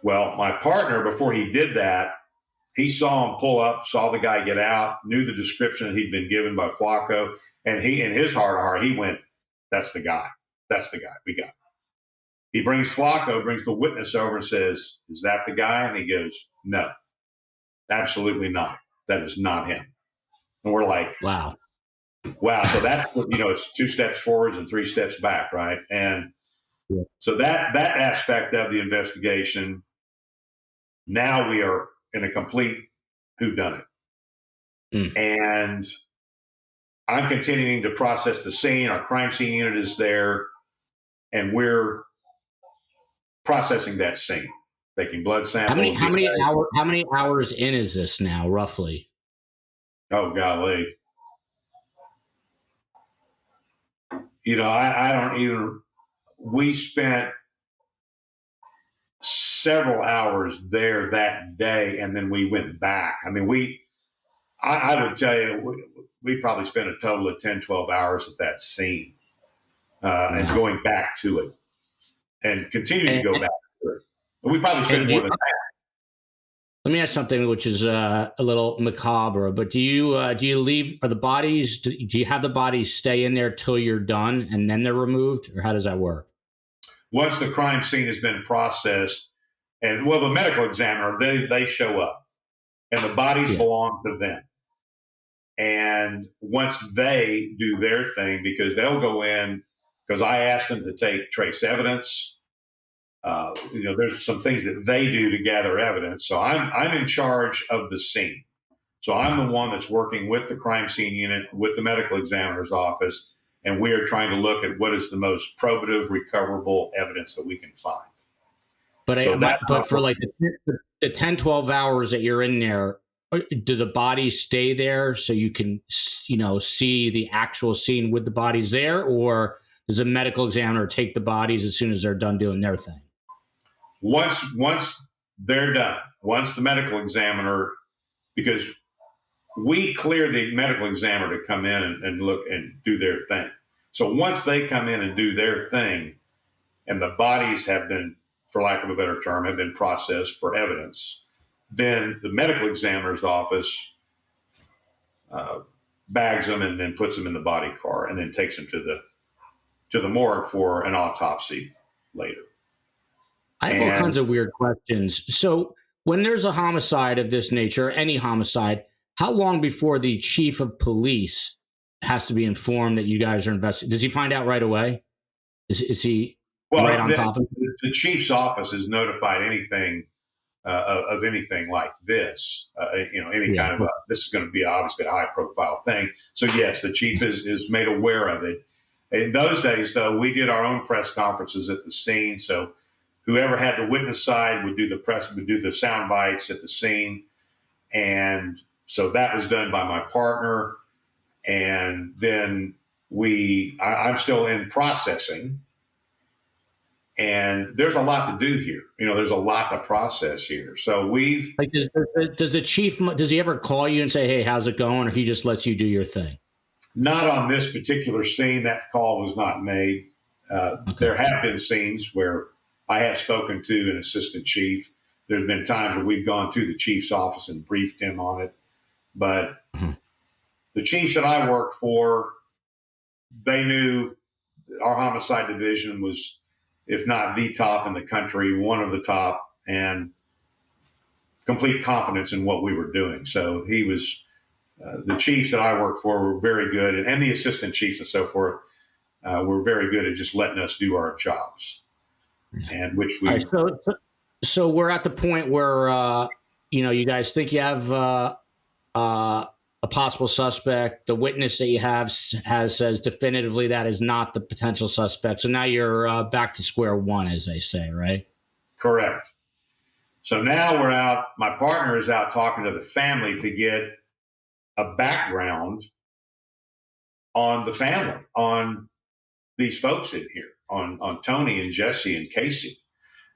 Well, my partner, before he did that, he saw him pull up, saw the guy get out, knew the description that he'd been given by Flacco, and he, in his heart of heart, he went, "That's the guy. That's the guy. We got him." He brings the witness over and says, "Is that the guy?" And he goes, "No, absolutely not. That is not him." And we're like,
Wow.
So that, it's 2 steps forwards and 3 steps back, right? And so that aspect of the investigation, now we are in a complete whodunit. And I'm continuing to process the scene. Our crime scene unit is there, and we're processing that scene, taking blood samples.
How many hours in is this now, roughly?
Oh, golly. I don't even, we spent several hours there that day, and then we went back. I mean, I would tell you, we probably spent a total of 10, 12 hours at that scene and going back to it and continuing to go back to it. We probably spent more than that.
Let me ask something which is a little macabre, but do you leave, do you have the bodies stay in there till you're done and then they're removed, or how does that work?
Once the crime scene has been processed, and the medical examiner, they show up, and the bodies belong to them. And once they do their thing, because they'll go in, because I asked them to take trace evidence. There's some things that they do to gather evidence. So I'm in charge of the scene. So I'm the one that's working with the crime scene unit, with the medical examiner's office, and we are trying to look at what is the most probative, recoverable evidence that we can find.
But for like the 10, 12 hours that you're in there, do the bodies stay there so you can, see the actual scene with the bodies there, or does a medical examiner take the bodies as soon as they're done doing their thing?
Once they're done, once the medical examiner, because we clear the medical examiner to come in and look and do their thing. So once they come in and do their thing, and the bodies have been, for lack of a better term, have been processed for evidence, then the medical examiner's office bags them and then puts them in the body car and then takes them to the morgue for an autopsy later.
I have all kinds of weird questions. So when there's a homicide of this nature, any homicide, how long before the chief of police has to be informed that you guys are investigating? Does he find out right away? Is he right on top of it?
The chief's office is notified anything of anything like this, kind of this is going to be obviously a high profile thing. So yes, the chief is made aware of it. In those days, though, we did our own press conferences at the scene. So whoever had the witness side would do the sound bites at the scene. And so that was done by my partner. And then I'm still in processing. And there's a lot to do here. There's a lot to process here. So we've
Like, does the chief, does he ever call you and say, hey, how's it going? Or he just lets you do your thing?
not on this particular scene. That call was not made.
Okay.
There have been scenes where I have spoken to an assistant chief. There's been times where we've gone to the chief's office and briefed him on it. But the chiefs that I worked for, they knew our homicide division was, if not the top in the country, one of the top, and complete confidence in what we were doing. So he was, the chiefs that I worked for were very good, and the assistant chiefs and so forth were very good at just letting us do our jobs. And which we.
Right, so we're at the point where, you guys think you have a possible suspect. The witness that you have says definitively that is not the potential suspect. So now you're back to square one, as they say, right?
Correct. So now we're out. My partner is out talking to the family to get a background on the family, on these folks in here, on Tony and Jesse and Casey.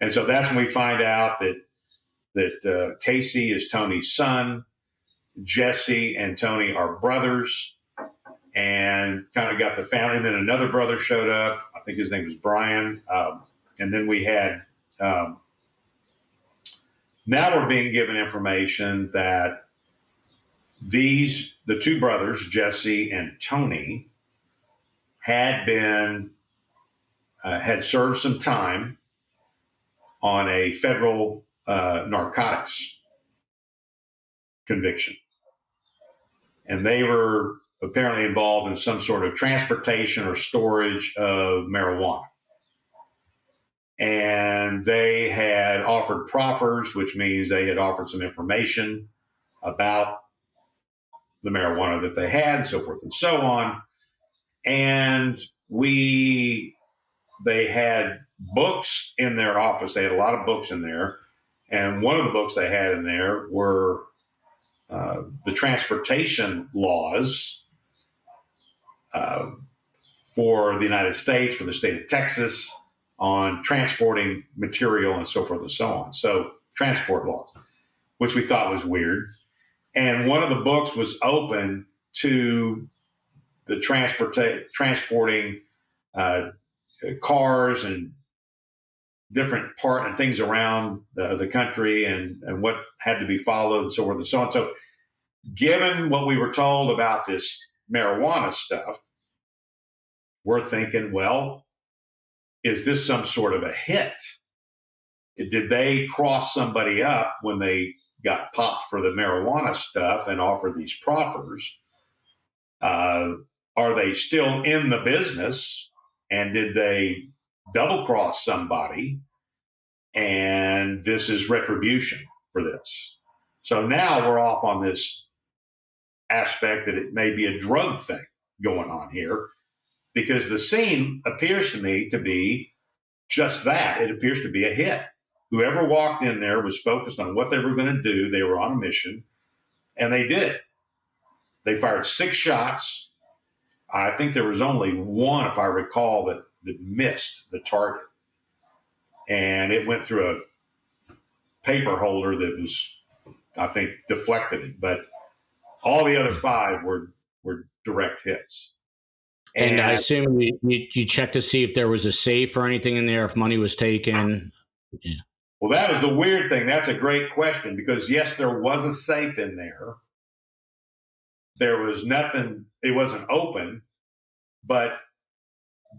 And so that's when we find out that Casey is Tony's son, Jesse and Tony are brothers, and kind of got the family. And then another brother showed up. I think his name was Brian. And then we had, now we're being given information that the two brothers, Jesse and Tony, had served some time on a federal narcotics conviction. And they were apparently involved in some sort of transportation or storage of marijuana. And they had offered proffers, which means they had offered some information about the marijuana that they had, and so forth and so on. And they had books in their office. They had a lot of books in there. And one of the books they had in there were the transportation laws for the United States, for the state of Texas, on transporting material and so forth and so on. So transport laws, which we thought was weird. And one of the books was open to the transporting cars and different and things around the country and what had to be followed and so forth and so on. So given what we were told about this marijuana stuff, we're thinking, well, is this some sort of a hit? Did they cross somebody up when they got popped for the marijuana stuff and offered these proffers? Are they still in the business? And did they double cross somebody? And this is retribution for this. So now we're off on this aspect that it may be a drug thing going on here, because the scene appears to me to be just that. It appears to be a hit. Whoever walked in there was focused on what they were going to do. They were on a mission, and they did it. They fired 6 shots. I think there was only one, if I recall, that missed the target. And it went through a paper holder that was, I think, deflected it. But all the other 5 were direct hits.
And I assume you checked to see if there was a safe or anything in there, if money was taken. Yeah.
Well, that was the weird thing. That's a great question, because yes, there was a safe in there. There was nothing. It wasn't open, but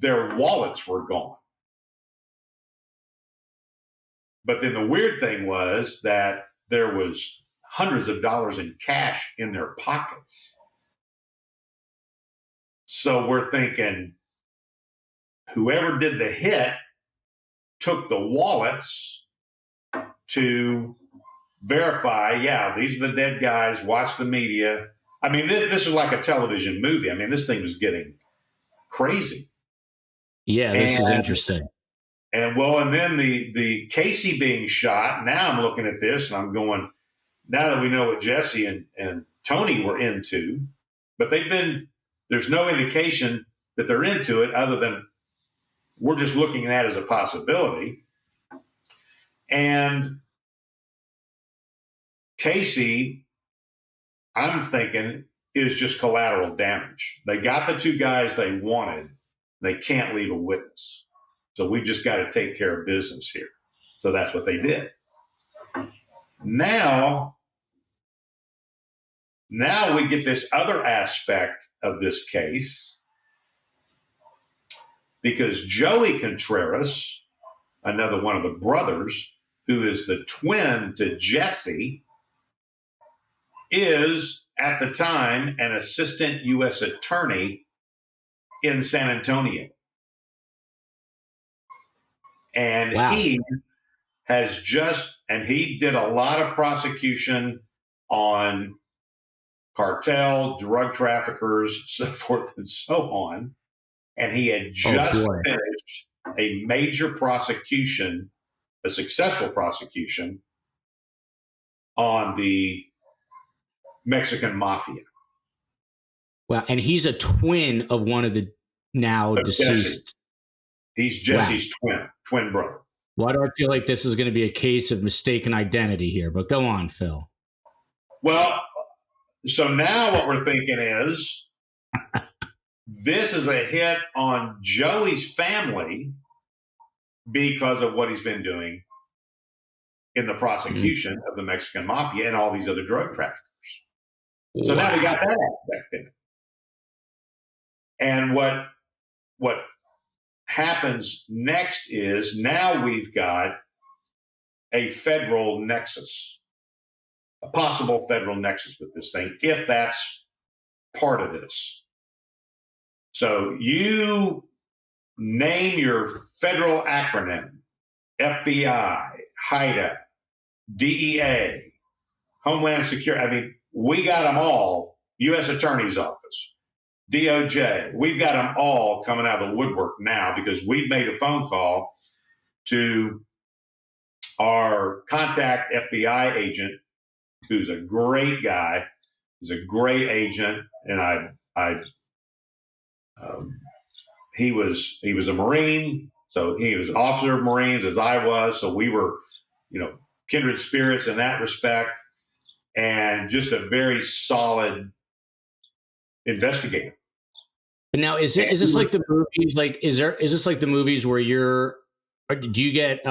their wallets were gone. But then the weird thing was that there was hundreds of dollars in cash in their pockets. So we're thinking whoever did the hit took the wallets to verify, yeah, these are the dead guys, watch the media. I mean, this is like a television movie. I mean, this thing was getting crazy.
Yeah, this is interesting.
And then the Casey being shot, now I'm looking at this and I'm going, now that we know what Jesse and Tony were into, but there's no indication that they're into it other than we're just looking at it as a possibility. And Casey, I'm thinking, is just collateral damage. They got the two guys they wanted. They can't leave a witness. So we've just got to take care of business here. So that's what they did. Now we get this other aspect of this case, because Joey Contreras, another one of the brothers, who is the twin to Jesse, is at the time an assistant U.S. attorney in San Antonio. And he did a lot of prosecution on cartel, drug traffickers, so forth and so on. And he had just finished a major prosecution, a successful prosecution on the Mexican mafia.
Wow. And he's a twin of one of the now deceased.
Jesse. He's Jesse's twin brother.
Why do I feel like this is going to be a case of mistaken identity here? But go on, Phil.
Well, so now what we're thinking is this is a hit on Joey's family because of what he's been doing in the prosecution of the Mexican mafia and all these other drug traffickers. So now we got that aspect in it. And what happens next is now we've got a federal nexus, a possible federal nexus with this thing, if that's part of this. So you name your federal acronym: FBI, HIDA, DEA, Homeland Security. I mean, we got them all. U.S. Attorney's Office, DOJ. We've got them all coming out of the woodwork now because we've made a phone call to our contact FBI agent, who's a great guy. He's a great agent, and he was a Marine, so he was an officer of Marines as I was. So we were, kindred spirits in that respect, and just a very solid investigator.
But now, is this like the movies? Like, is this like the movies where do you get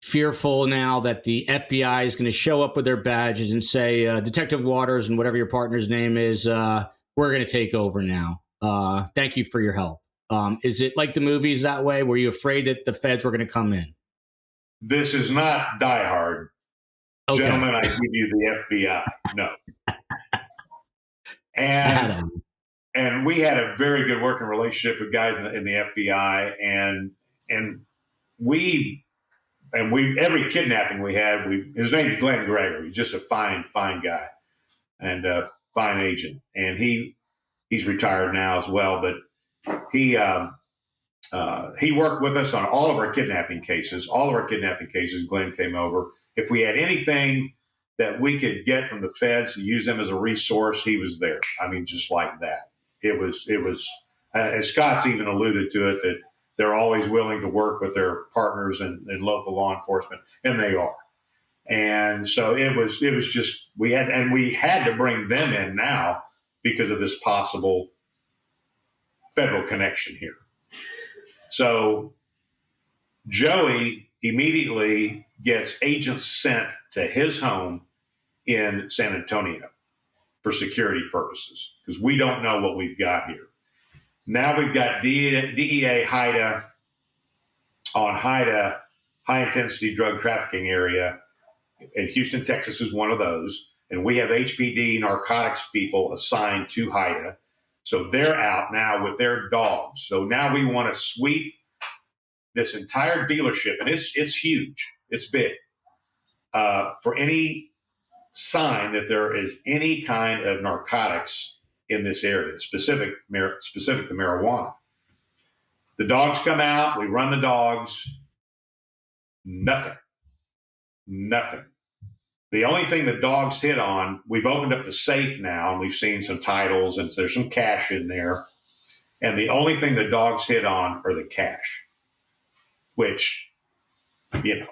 fearful now that the FBI is going to show up with their badges and say, Detective Waters and whatever your partner's name is, we're going to take over now. Thank you for your help. Is it like the movies that way? Were you afraid that the feds were going to come in?
This is not Die Hard. Okay. Gentlemen, I give you the FBI. No. And we had a very good working relationship with guys in the FBI, and we every kidnapping we had, his name's Glenn Gregory. He's just a fine guy and a fine agent. And he's retired now as well, but he worked with us on all of our kidnapping cases. Glenn came over. If we had anything that we could get from the feds to use them as a resource, he was there. I mean, just like that. It was, and Scott's even alluded to it, that they're always willing to work with their partners in local law enforcement, and they are. And so it was just, we had to bring them in now because of this possible federal connection here. So Joey immediately gets agents sent to his home in San Antonio for security purposes, because we don't know what we've got here. Now we've got DEA HIDA on HIDA, high intensity drug trafficking area, and Houston, Texas is one of those. And we have HPD narcotics people assigned to HIDA. So they're out now with their dogs. So now we want to sweep this entire dealership, and it's huge, it's big, for any sign that there is any kind of narcotics in this area, specific to marijuana. The dogs come out, we run the dogs, nothing. The only thing the dogs hit on, we've opened up the safe now, and we've seen some titles, and there's some cash in there. And the only thing the dogs hit on are the cash, which, you know,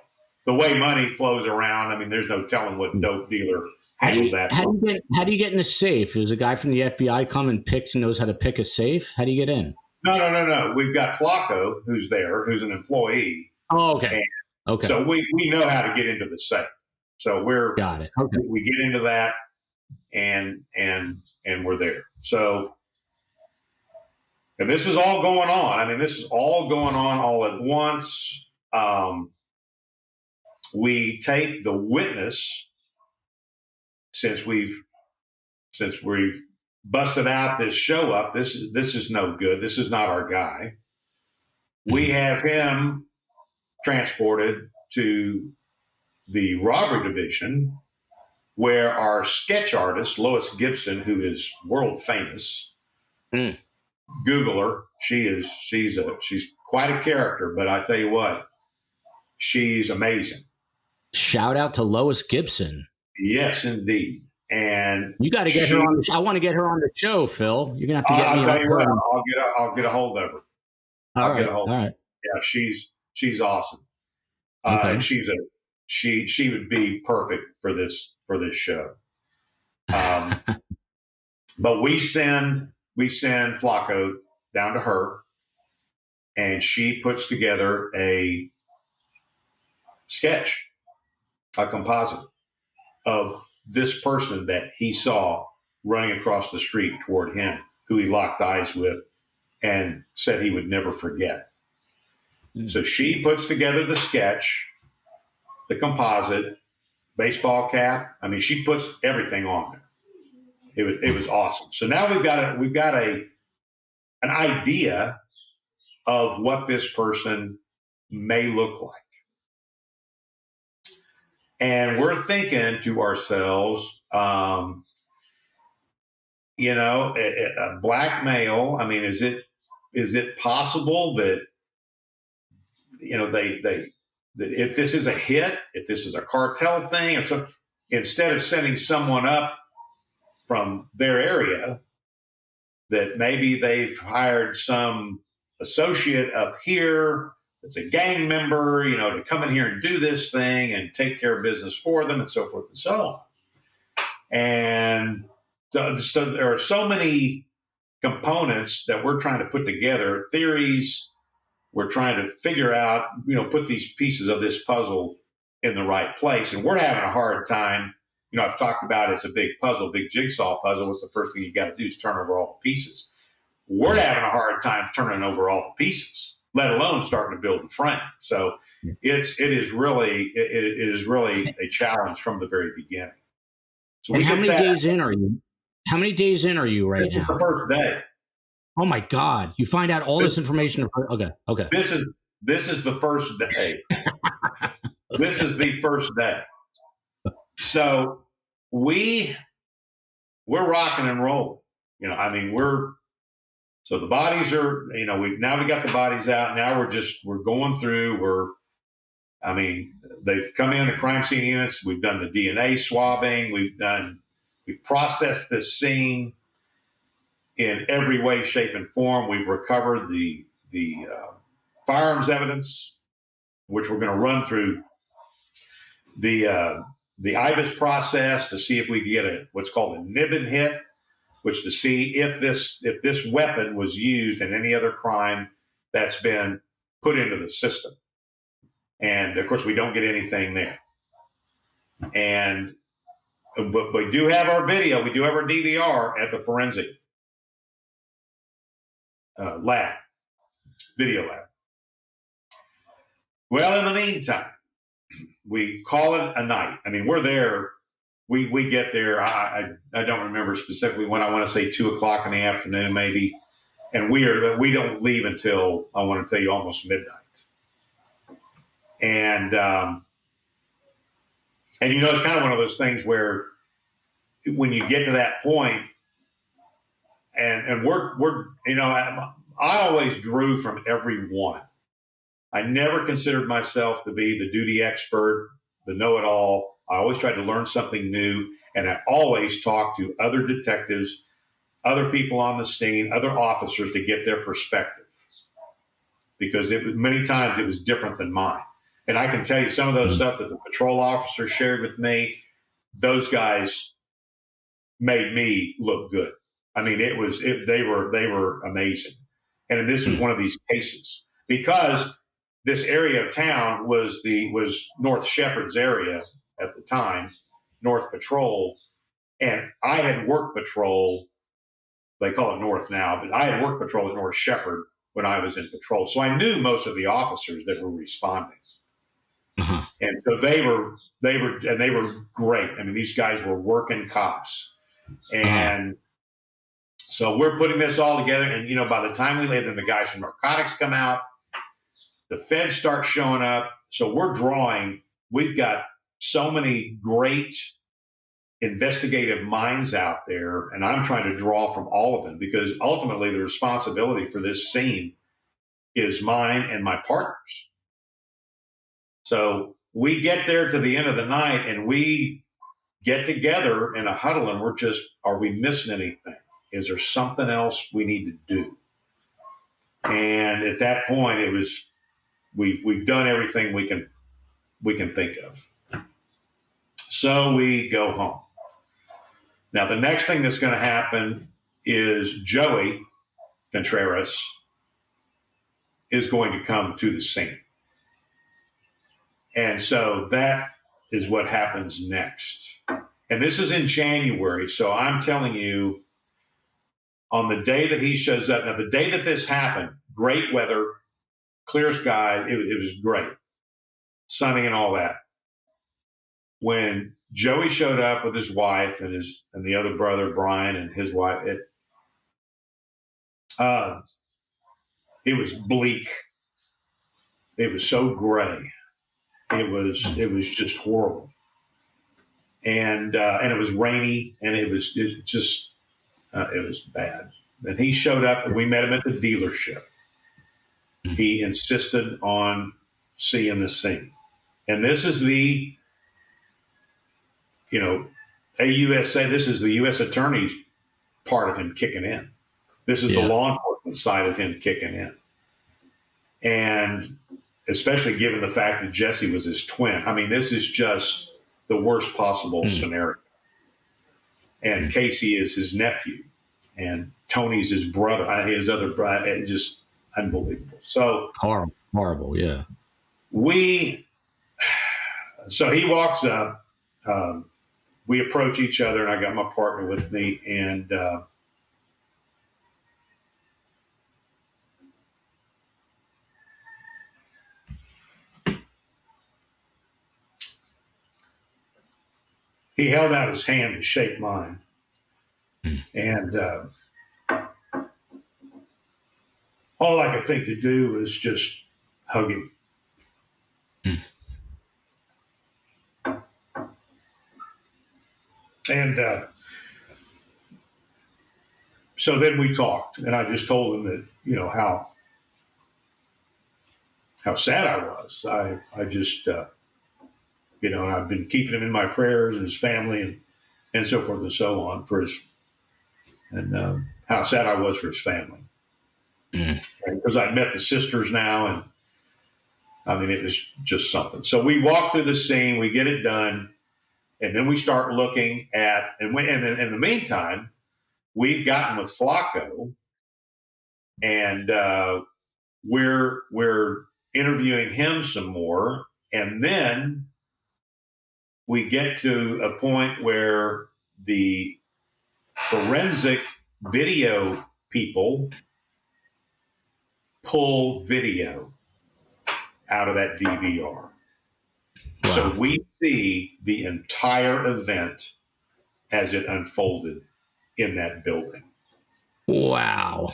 the way money flows around, I mean, there's no telling what dope dealer handled that.
How do you get in a safe? Does a guy from the FBI come and knows how to pick a safe? How do you get in?
No. We've got Flacco, who's there, who's an employee.
Oh, okay. Okay.
So we know how to get into the safe. So
got it. Okay.
We get into that and we're there. So, and this is all going on. I mean, this is all going on all at once. We take the witness, since we've busted out this show up. This is no good. This is not our guy. We have him transported to the robbery division, where our sketch artist, Lois Gibson, who is world famous, Google her. She's quite a character, but I tell you what, she's amazing.
Shout out to Lois Gibson.
Yes, indeed. And
you got to get her on. I want to get her on the show, Phil. You're gonna have to get me on her.
I'll get a hold of her.
All right.
Yeah, she's awesome.
Okay.
And she would be perfect for this show. But we send Flacco down to her, and she puts together a sketch, a composite of this person that he saw running across the street toward him, who he locked eyes with and said he would never forget. So she puts together the sketch, the composite, baseball cap. I mean, she puts everything on there. It was awesome. So now we've got an idea of what this person may look like. And we're thinking to ourselves, a black male. I mean, is it possible that, that if this is a hit, if this is a cartel thing, so instead of sending someone up from their area, that maybe they've hired some associate up here that's a gang member, to come in here and do this thing and take care of business for them, and so forth and so on. And so there are so many components that we're trying to put together, theories. We're trying to figure out, put these pieces of this puzzle in the right place. And we're having a hard time. I've talked about it's a big puzzle, big jigsaw puzzle. What's the first thing you got to do is turn over all the pieces. We're having a hard time turning over all the pieces, let alone starting to build the frame. So it is really a challenge from the very beginning. So
and how many days in are you? How many days in are you right now?
The first day.
Oh my God! You find out all this information. Okay.
This is the first day. This is the first day. So we're rocking and rolling. So the bodies are, we got the bodies out. Now we're going through. They've come in the crime scene units. We've done the DNA swabbing. We've processed this scene in every way, shape, and form. We've recovered the firearms evidence, which we're going to run through the IBIS process to see if we can get what's called a Niven hit, which to see if this weapon was used in any other crime that's been put into the system. And of course, we don't get anything there. But we do have our video. We do have our DVR at the forensic video lab. Well, in the meantime, we call it a night. We're there. We get there. I don't remember specifically when. I want to say 2:00 in the afternoon, maybe. And we don't leave until, I want to tell you, almost midnight. And it's kind of one of those things where when you get to that point, and we're I always drew from everyone. I never considered myself to be the duty expert, the know-it-all. I always tried to learn something new, and I always talked to other detectives, other people on the scene, other officers to get their perspective, because many times it was different than mine. And I can tell you some of those stuff that the patrol officers shared with me, those guys made me look good. I mean, they were amazing. And this was one of these cases, because this area of town was North Shepherd's area at the time, North Patrol. And I had worked patrol, they call it North now, but I had worked patrol at North Shepherd when I was in patrol. So I knew most of the officers that were responding.
Uh-huh.
And so they were great. I mean, these guys were working cops. And so we're putting this all together. And, by the time we leave, then the guys from narcotics come out, the feds start showing up. So we're drawing, we've got so many great investigative minds out there, and I'm trying to draw from all of them, because ultimately the responsibility for this scene is mine and my partners. So we get there to the end of the night, and we get together in a huddle, and we're just, are we missing anything? Is there something else we need to do? And at that point, it was, we've done everything we can think of. So we go home. Now, the next thing that's going to happen is Joey Contreras is going to come to the scene. And so that is what happens next. And this is in January. So I'm telling you, on the day that he shows up, now the day that this happened, great weather, clear sky, it was great, sunny and all that. When Joey showed up with his wife and the other brother, Brian, and his wife, it was bleak. It was so gray. It was just horrible. And it was rainy, and it was bad. And he showed up, and we met him at the dealership. He insisted on seeing the scene. And this is the, AUSA, this is the U.S. Attorney's part of him kicking in. This is the law enforcement side of him kicking in. And especially given the fact that Jesse was his twin. I mean, this is just the worst possible scenario. And Casey is his nephew, and Tony's his brother, his other brother. It's just unbelievable. So
horrible, yeah.
So he walks up. We approach each other, and I got my partner with me, and he held out his hand to shake mine. And all I could think to do was just hug him. And so then we talked, and I just told him that, how sad I was. I just, and I've been keeping him in my prayers, and his family, and so forth and so on, and how sad I was for his family. Because I met the sisters now, and I mean, it was just something. So we walk through the scene, we get it done, and then we start looking at, and in the meantime, we've gotten with Flacco, and we're interviewing him some more, and then we get to a point where the forensic video people pull video out of that DVR. Wow. So we see the entire event as it unfolded in that building.
Wow.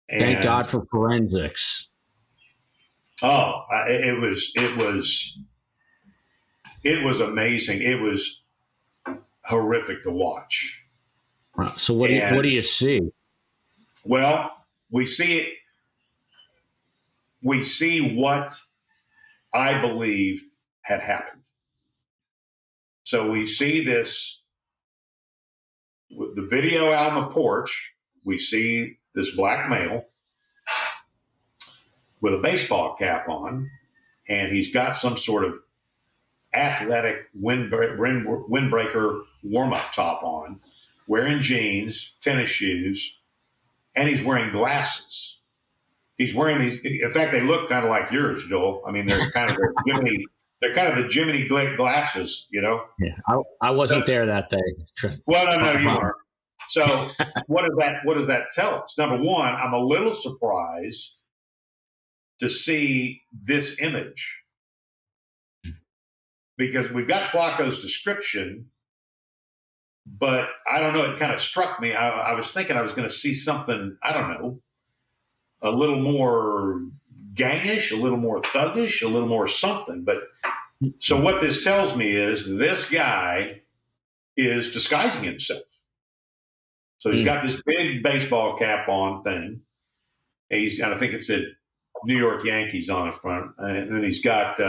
And thank God for forensics.
Oh, it was amazing. It was horrific to watch.
So what do you see?
Well, we see what I believe had happened. So we see this with the video out on the porch, we see this black male with a baseball cap on, and he's got some sort of athletic windbreaker warm-up top on, wearing jeans, tennis shoes, and he's wearing glasses. He's wearing these. In fact, they look kind of like yours, Joel. I mean, they're kind of the Jiminy Glick glasses, you know.
Yeah, I wasn't there that day.
Well, no, you weren't. So, what does that tell us? Number one, I'm a little surprised to see this image because we've got Flacco's description, but I don't know. It kind of struck me. I was thinking I was going to see something. I don't know. A little more gangish, a little more thuggish, a little more something. But so what this tells me is this guy is disguising himself. So he's got this big baseball cap on thing. And I think it said New York Yankees on the front. And then he's got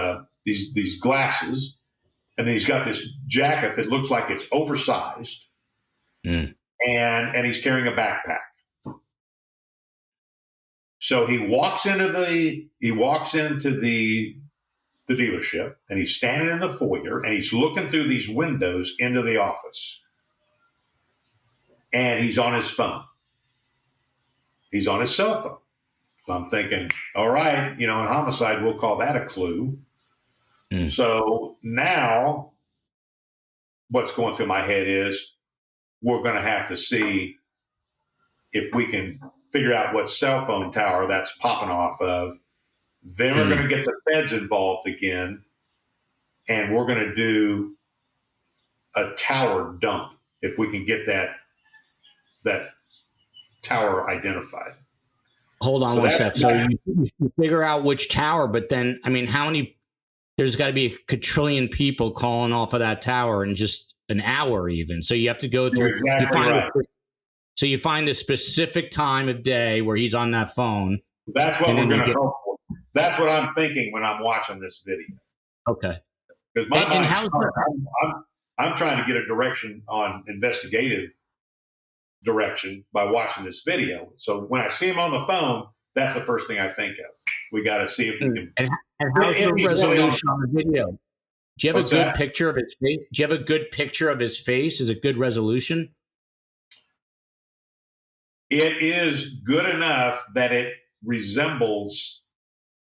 these glasses. And then he's got this jacket that looks like it's oversized. And he's carrying a backpack. So he walks into the dealership, and he's standing in the foyer, and he's looking through these windows into the office, and he's on his phone. He's on his cell phone. So I'm thinking, all right, in homicide, we'll call that a clue. So now what's going through my head is we're going to have to see if we can figure out what cell phone tower that's popping off of. Then we're going to get the feds involved again, and we're going to do a tower dump if we can get that tower identified.
Hold on one sec. So you figure out which tower, but then, I mean, how many? There's got to be a quadrillion people calling off of that tower in just an hour, even. So you have to go through. So you find the specific time of day where he's on that phone.
That's what we're going to hope for. That's what I'm thinking when I'm watching this video.
Okay.
Because I'm trying to get a direction on investigative direction by watching this video. So when I see him on the phone, that's the first thing I think of. We got to see if we can.
And how's the resolution on the video? Do you have a good picture of his face? Do you have a good picture of his face? Is it good resolution?
It is good enough that it resembles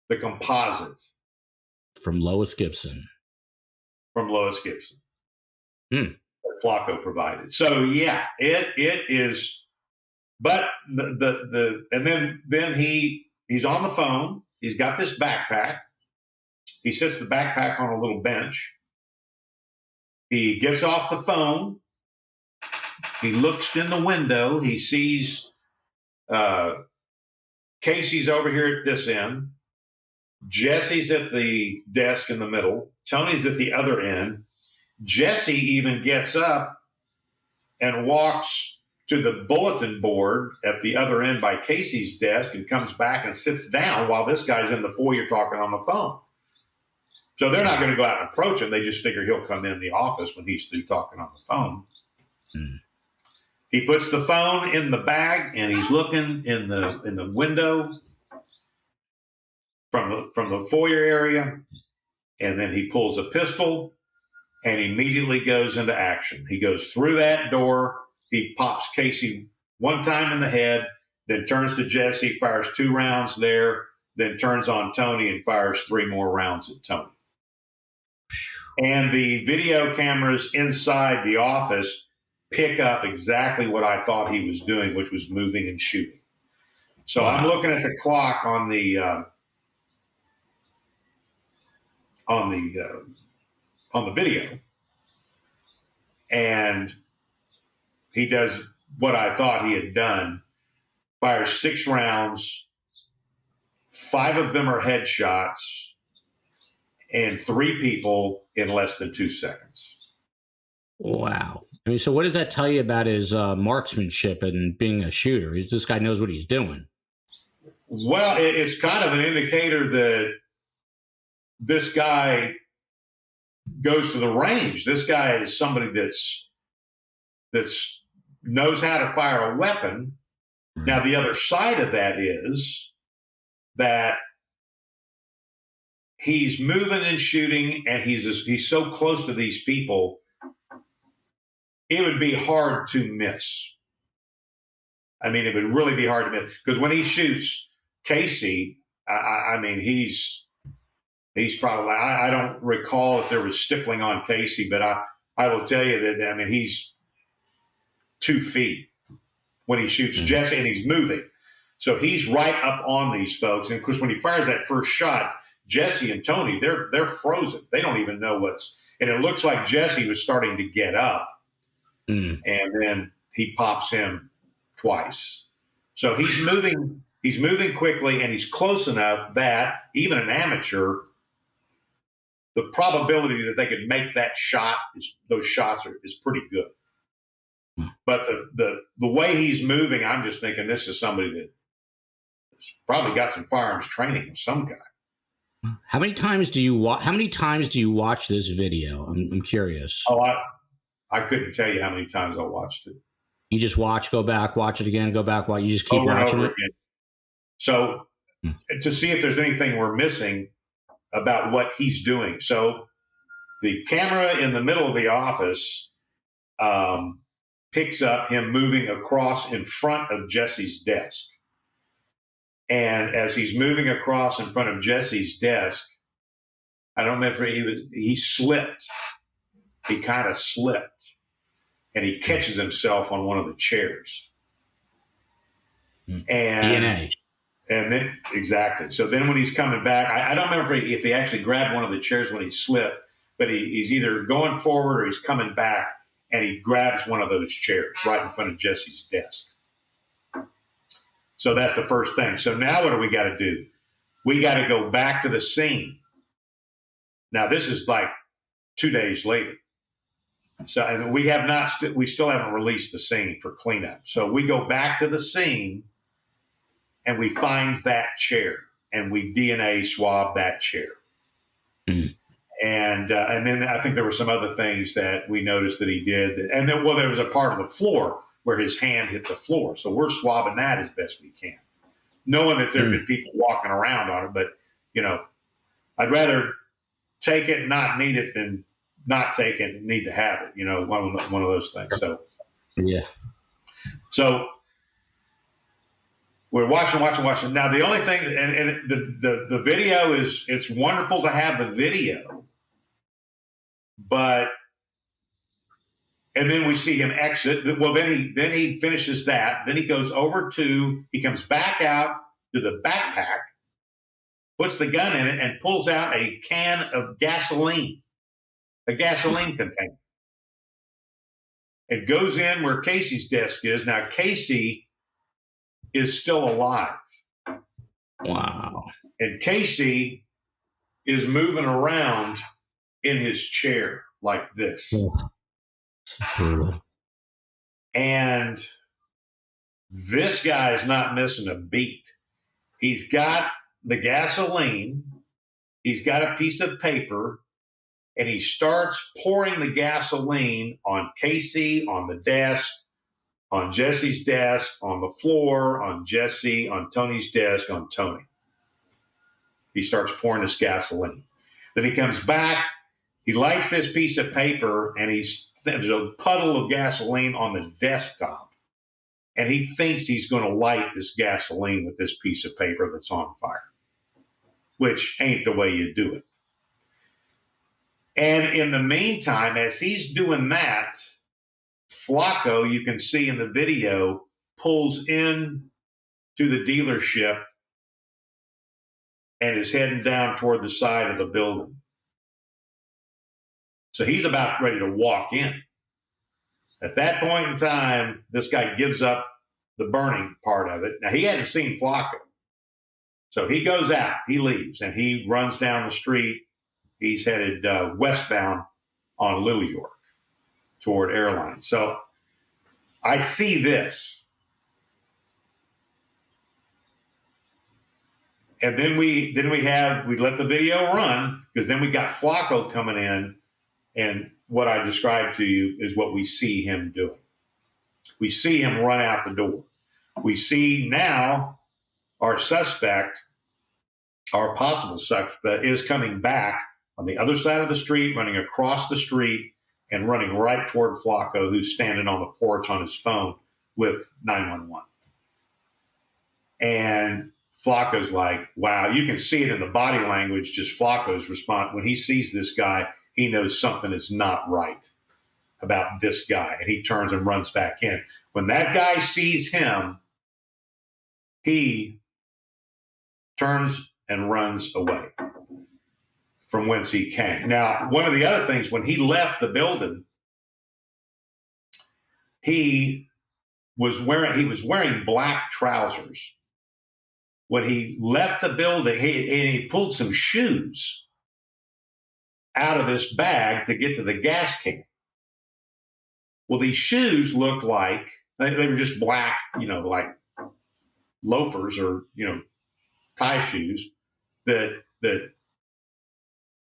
the composite
from Lois Gibson.
That Flacco provided. So yeah, it is. But and then he's on the phone. He's got this backpack. He sets the backpack on a little bench. He gets off the phone. He looks in the window. He sees Casey's over here at this end. Jesse's at the desk in the middle. Tony's at the other end. Jesse even gets up and walks to the bulletin board at the other end by Casey's desk and comes back and sits down while this guy's in the foyer talking on the phone. So they're not going to go out and approach him. They just figure he'll come in the office when he's through talking on the phone. He puts the phone in the bag and he's looking in the window from the foyer area, and then he pulls a pistol and immediately goes into action. He goes through that door. He pops Casey one time in the head, then turns to Jesse, fires 2 rounds there, then turns on Tony and fires 3 more rounds at Tony. And the video cameras inside the office pick up exactly what I thought he was doing, which was moving and shooting. So wow. I'm looking at the clock on the video, and he does what I thought he had done, fires 6 rounds, 5 of them are headshots, and 3 people in less than 2 seconds.
Wow. I mean, so what does that tell you about his marksmanship and being a shooter? This guy knows what he's doing.
Well, it's kind of an indicator that this guy goes to the range. This guy is somebody that's knows how to fire a weapon. Now, the other side of that is that he's moving and shooting, and he's so close to these people, it would be hard to miss. I mean, it would really be hard to miss, because when he shoots Casey, I mean, he's probably, I don't recall if there was stippling on Casey, but I will tell you that, I mean, he's 2 feet when he shoots Jesse, and he's moving. So he's right up on these folks. And of course, when he fires that first shot, Jesse and Tony, they're frozen. They don't even know and it looks like Jesse was starting to get up. And then he pops him twice. So he's moving quickly, and he's close enough that even an amateur, the probability that they could make that shot, those shots is pretty good. But the way he's moving, I'm just thinking this is somebody that's probably got some firearms training of some kind.
How many times do you watch this video? I'm curious.
Oh, I couldn't tell you how many times I watched it.
You just go back, watch it again, go back, watch. You just keep watching it.
Again. So to see if there's anything we're missing about what he's doing. So the camera in the middle of the office picks up him moving across in front of Jesse's desk. And as he's moving across in front of Jesse's desk, I don't remember, he slipped. He kind of slipped, and he catches himself on one of the chairs. And
DNA.
And then, exactly. So then when he's coming back, I don't remember if he actually grabbed one of the chairs when he slipped, but he's either going forward or he's coming back, and he grabs one of those chairs right in front of Jesse's desk. So that's the first thing. So now what do we got to do? We got to go back to the scene. Now, this is like 2 days later. So and we still haven't released the scene for cleanup. So we go back to the scene, and we find that chair, and we DNA swab that chair. And then I think there were some other things that we noticed that he did. And then, there was a part of the floor where his hand hit the floor. So we're swabbing that as best we can, knowing that there have been people walking around on it. But, I'd rather take it and not need it than not take it and need to have it, one of those things. So,
yeah.
So we're watching. Now, the only thing, and the video it's wonderful to have the video, and then we see him exit. Well, then he finishes that. Then he goes he comes back out to the backpack, puts the gun in it, and pulls out a can of gasoline, a gasoline container. It goes in where Casey's desk is. Now, Casey is still alive.
Wow.
And Casey is moving around in his chair like this.
Brutal.
And this guy is not missing a beat. He's got the gasoline, he's got a piece of paper, and he starts pouring the gasoline on Casey, on the desk, on Jesse's desk, on the floor, on Jesse, on Tony's desk, on Tony. He starts pouring this gasoline. Then he comes back, he lights this piece of paper, and there's a puddle of gasoline on the desktop. And he thinks he's going to light this gasoline with this piece of paper that's on fire, which ain't the way you do it. And in the meantime, as he's doing that, Flacco, you can see in the video, pulls in to the dealership and is heading down toward the side of the building. So he's about ready to walk in. At that point in time, this guy gives up the burning part of it. Now, he hadn't seen Flacco. So he goes out, he leaves, and he runs down the street. He's headed westbound on Little York toward Airline. So I see this. And then we let the video run, because then we got Flacco coming in, and what I described to you is what we see him doing. We see him run out the door. We see now our suspect, our possible suspect, is coming back on the other side of the street, running across the street, and running right toward Flacco, who's standing on the porch on his phone with 911. And Flacco's like, wow, you can see it in the body language, just Flacco's response. When he sees this guy, he knows something is not right about this guy, and he turns and runs back in. When that guy sees him, he turns and runs away from whence he came. Now, one of the other things, when he left the building, he was wearing black trousers. When he left the building, he pulled some shoes out of this bag to get to the gas can. Well, these shoes looked like they were just black, like loafers or tie shoes and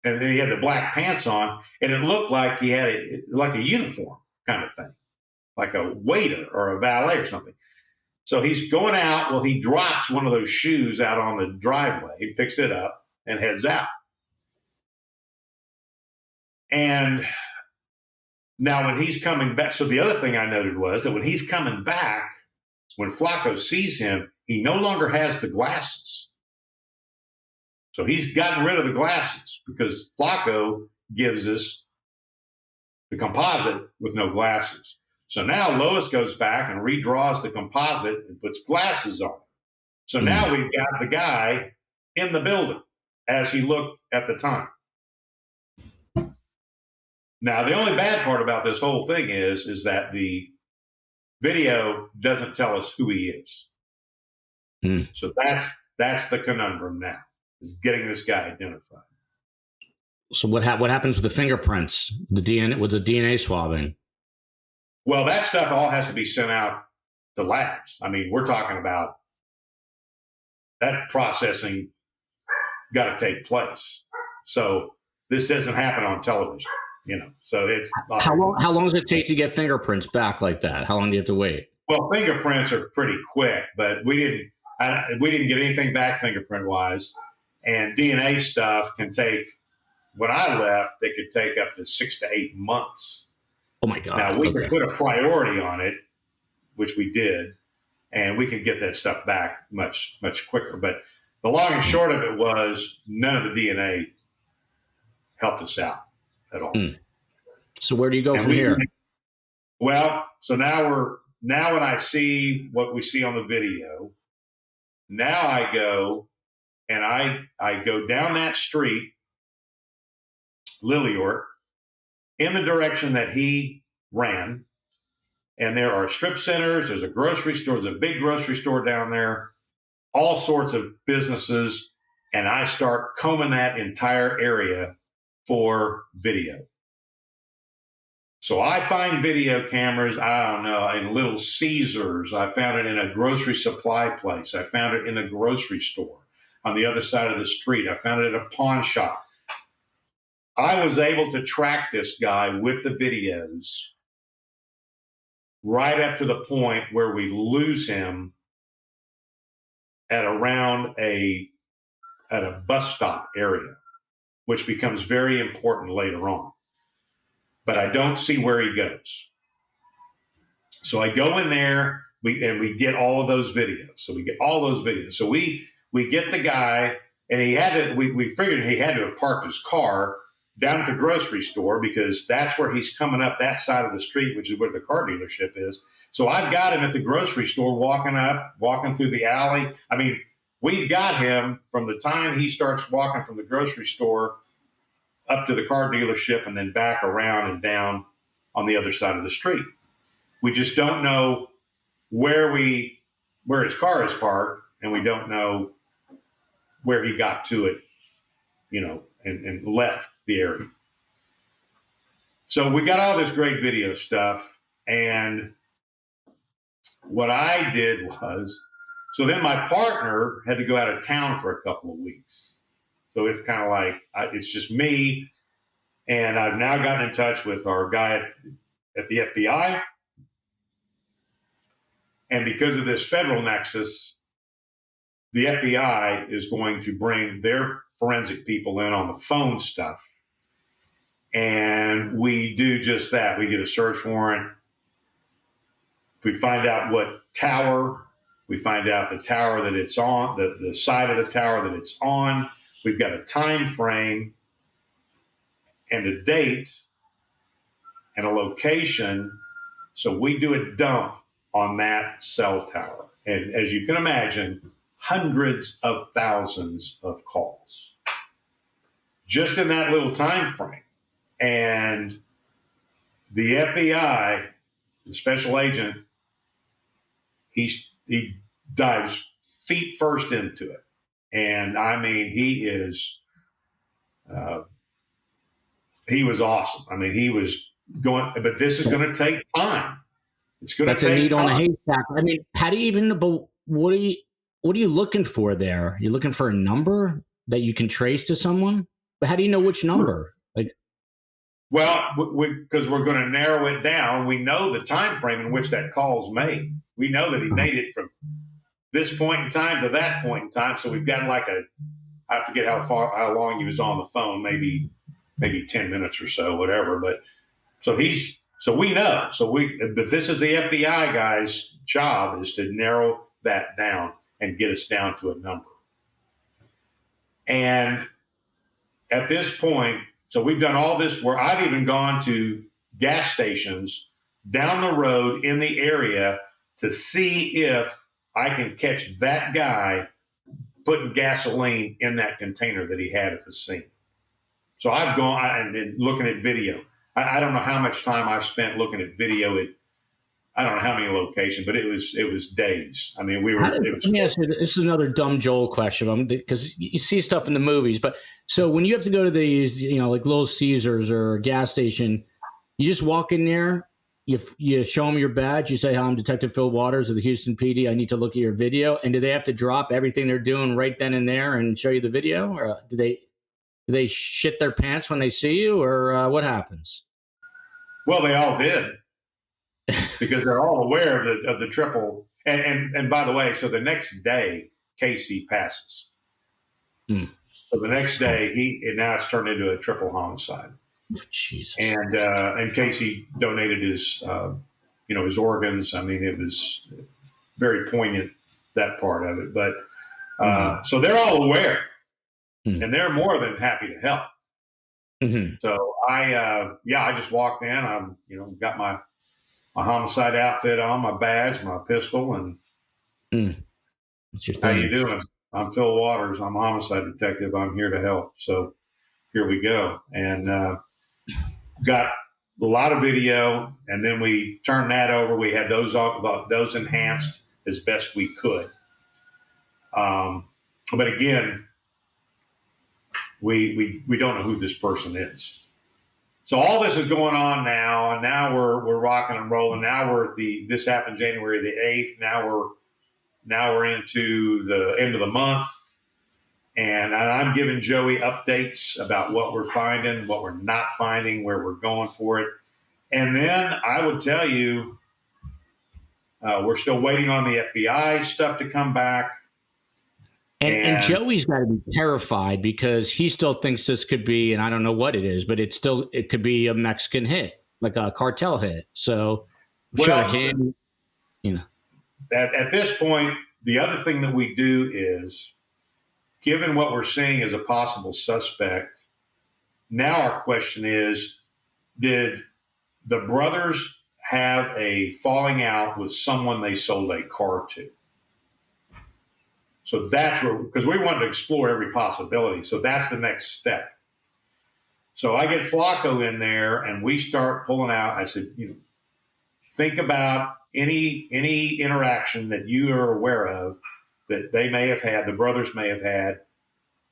then he had the black pants on, and it looked like he had a uniform kind of thing, like a waiter or a valet or something. So he's going out. Well, he drops one of those shoes out on the driveway. He picks it up and heads out. And now when he's coming back, so the other thing I noted was that when he's coming back, when Flacco sees him, he no longer has the glasses. So he's gotten rid of the glasses because Flacco gives us the composite with no glasses. So now Lois goes back and redraws the composite and puts glasses on it. So now we've got the guy in the building as he looked at the time. Now, the only bad part about this whole thing is that the video doesn't tell us who he is. So that's the conundrum now, is getting this guy identified.
So what happens with the fingerprints, the DNA swabbing?
Well, that stuff all has to be sent out to labs. I mean, we're talking about that processing got to take place. So this doesn't happen on television, So it's
how long does it take to get fingerprints back like that? How long do you have to wait?
Well, fingerprints are pretty quick, but we didn't get anything back fingerprint wise, and DNA stuff can take. When I left, it could take up to 6 to 8 months.
Oh my God!
Now we could put a priority on it, which we did, and we can get that stuff back much quicker. But the long and short of it was none of the DNA helped us out at all.
So where do you go from here?
Well, so now when I see what we see on the video, now I go and I go down that street, Liliort, in the direction that he ran. And there are strip centers, there's a grocery store, there's a big grocery store down there, all sorts of businesses. And I start combing that entire area for video. So I find video cameras, I don't know, in Little Caesars. I found it in a grocery supply place. I found it in a grocery store on the other side of the street. I found it at a pawn shop. I was able to track this guy with the videos right up to the point where we lose him at around a bus stop area, which becomes very important later on. But I don't see where he goes. So I go in there, we get all of those videos. So we get all those videos. So we get the guy, and he had to. We figured he had to have parked his car down at the grocery store because that's where he's coming up that side of the street, which is where the car dealership is. So I've got him at the grocery store walking through the alley. I mean, we've got him from the time he starts walking from the grocery store up to the car dealership and then back around and down on the other side of the street. We just don't know where his car is parked, and we don't know where he got to it, and left the area. So we got all this great video stuff, and what I did was, so then my partner had to go out of town for a couple of weeks. So it's kind of like, it's just me, and I've now gotten in touch with our guy at the FBI, And because of this federal nexus, the FBI is going to bring their forensic people in on the phone stuff. And we do just that. We get a search warrant. We find out what tower. We find out the tower that it's on, the side of the tower that it's on. We've got a time frame and a date and a location. So we do a dump on that cell tower. And as you can imagine, hundreds of thousands of calls just in that little time frame. And the FBI, the special agent, he dives feet first into it. And I mean, he was awesome. I mean, he was going, but this is going to take time. It's going to take time.
That's a needle in a haystack. I mean, how do you even know, but what are you looking for there? You're looking for a number that you can trace to someone? But how do you know which number? Like,
well, because we're going to narrow it down. We know the time frame in which that call's made. We know that he made it from this point in time to that point in time. So we've got like I forget how long he was on the phone, maybe 10 minutes or so, whatever. But so we know. But this is the FBI guy's job, is to narrow that down and get us down to a number. And at this point, so we've done all this work. I've even gone to gas stations down the road in the area to see if I can catch that guy putting gasoline in that container that he had at the scene. So I've gone and looking at video. I don't know how much time I spent looking at video at, I don't know how many locations, but it was days. I mean,
let me ask you, this is another dumb Joel question, because you see stuff in the movies, but so when you have to go to these, like Little Caesars or a gas station, you just walk in there, you show them your badge, you say, "Hi, I'm Detective Fil Waters of the Houston PD. I need to look at your video." And do they have to drop everything they're doing right then and there and show you the video, or do they shit their pants when they see you, or what happens?
Well, they all did. Because they're all aware of the triple. And by the way, so the next day, Casey passes. So the next day, now it's turned into a triple homicide.
Jesus.
And Casey donated his his organs. I mean, it was very poignant, that part of it. But so they're all aware, and they're more than happy to help. Mm-hmm. So I just walked in. I'm got my homicide outfit on, my badge, my pistol, and
what's your thing?
How you doing? I'm Fil Waters. I'm a homicide detective. I'm here to help. So here we go. And got a lot of video, and then we turned that over. We had those enhanced as best we could. But again, we don't know who this person is. So all this is going on now, and now we're rocking and rolling. Now this happened January the 8th. Now we're into the end of the month, and I'm giving Joey updates about what we're finding, what we're not finding, where we're going for it. And then I would tell you, we're still waiting on the FBI stuff to come back.
And Joey's got to be terrified because he still thinks this could be, and I don't know what it is, but it could be a Mexican hit, like a cartel hit. So, at
this point, the other thing that we do is, given what we're seeing as a possible suspect, now our question is, did the brothers have a falling out with someone they sold a car to? So that's where, because we wanted to explore every possibility. So that's the next step. So I get Flacco in there and we start pulling out. I said, think about any interaction that you are aware of that they may have had, the brothers may have had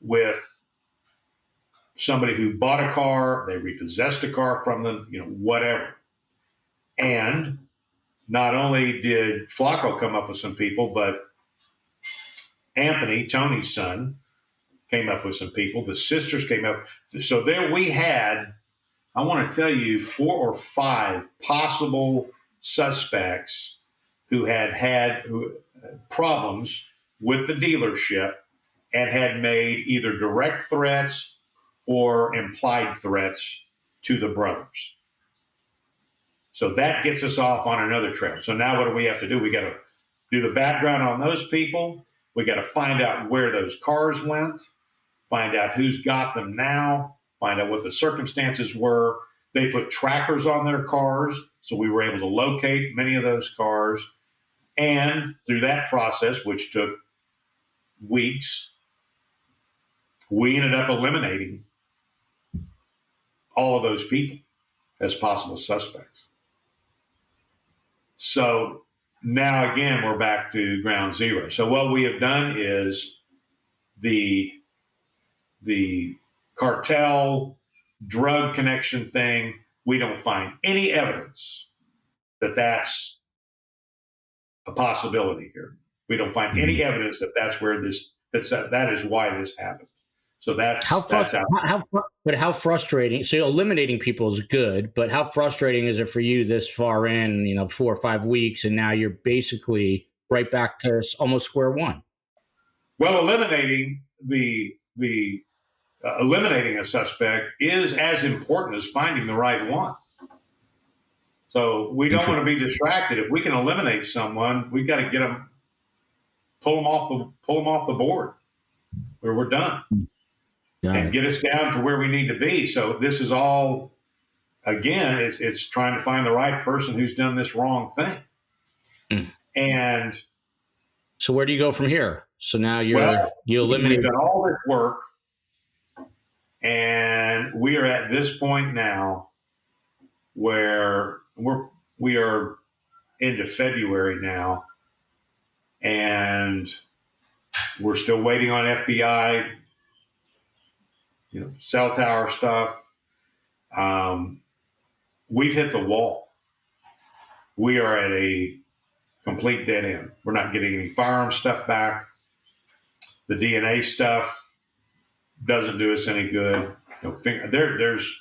with somebody who bought a car, they repossessed a car from them, whatever. And not only did Flacco come up with some people, but Anthony, Tony's son, came up with some people. The sisters came up. So there we had, I want to tell you, 4 or 5 possible suspects who had problems with the dealership and had made either direct threats or implied threats to the brothers. So that gets us off on another trail. So now what do we have to do? We got to do the background on those people. We got to find out where those cars went, find out who's got them now, find out what the circumstances were. They put trackers on their cars, so we were able to locate many of those cars. And through that process, which took weeks, we ended up eliminating all of those people as possible suspects. So now again, we're back to ground zero. So what we have done is the cartel drug connection thing, we don't find any evidence that that's a possibility here. We don't find any evidence that that's where that is why this happened. So that's how
frustrating. So eliminating people is good, but how frustrating is it for you this far in, 4 or 5 weeks, and now you're basically right back to almost square one?
Well, eliminating eliminating a suspect is as important as finding the right one. So we don't want to be distracted. If we can eliminate someone, we've got to get them, pull them off the board where we're done. And get us down to where we need to be. So this is all, again, it's trying to find the right person who's done this wrong thing. And
so where do you go from here? So now you eliminate.
We've done all this work, and we are at this point now where we are into February now, and we're still waiting on FBI. Cell tower stuff. We've hit the wall. We are at a complete dead end. We're not getting any firearm stuff back. The DNA stuff doesn't do us any good. There's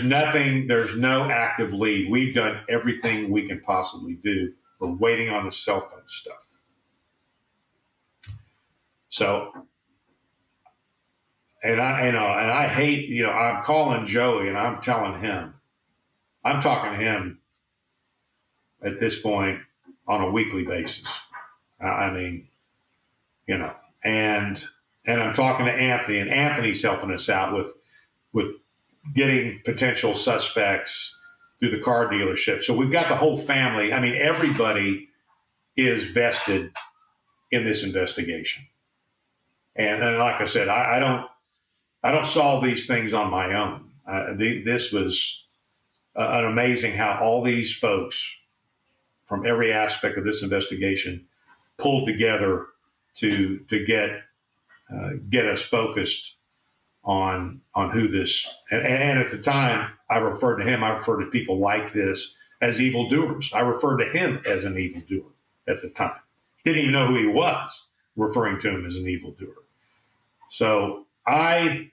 nothing. There's no active lead. We've done everything we can possibly do. We're waiting on the cell phone stuff. So. And I hate, I'm calling Joey and I'm telling him, I'm talking to him at this point on a weekly basis. And I'm talking to Anthony, and Anthony's helping us out with getting potential suspects through the car dealership. So we've got the whole family. I mean, everybody is vested in this investigation. And like I said, I don't solve these things on my own. This was an amazing how all these folks from every aspect of this investigation pulled together to get us focused on who this. And at the time, I referred to people like this as evildoers. I referred to him as an evildoer at the time. Didn't even know who he was, referring to him as an evildoer. So I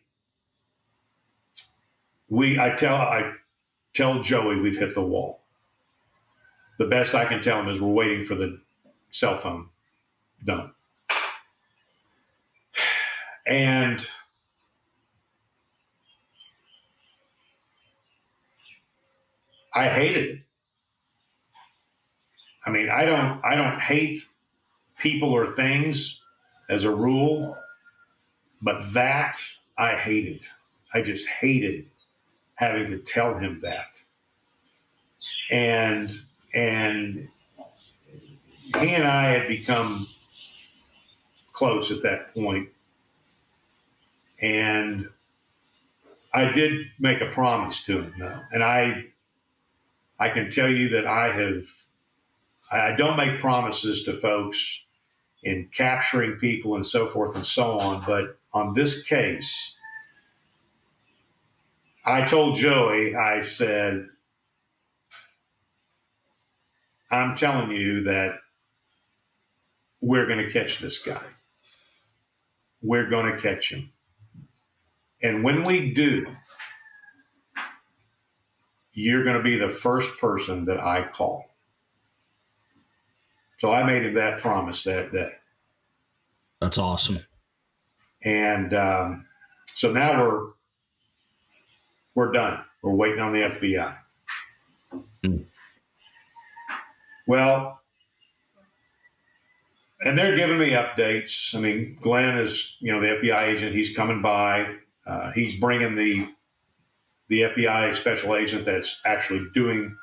tell Joey we've hit the wall. The best I can tell him is we're waiting for the cell phone done. And I hated it. I mean, I don't hate people or things as a rule, but that I hated. I just hated having to tell him that. And he and I had become close at that point. And I did make a promise to him, though. And I can tell you that I don't make promises to folks in capturing people and so forth and so on. But on this case, I told Joey, I said, I'm telling you that we're going to catch this guy. We're going to catch him. And when we do, you're going to be the first person that I call. So I made him that promise that day.
That's awesome.
And so now we're done. We're waiting on the FBI. Well, and they're giving me updates. I mean, Glenn is, the FBI agent. He's coming by. He's bringing the FBI special agent that's actually doing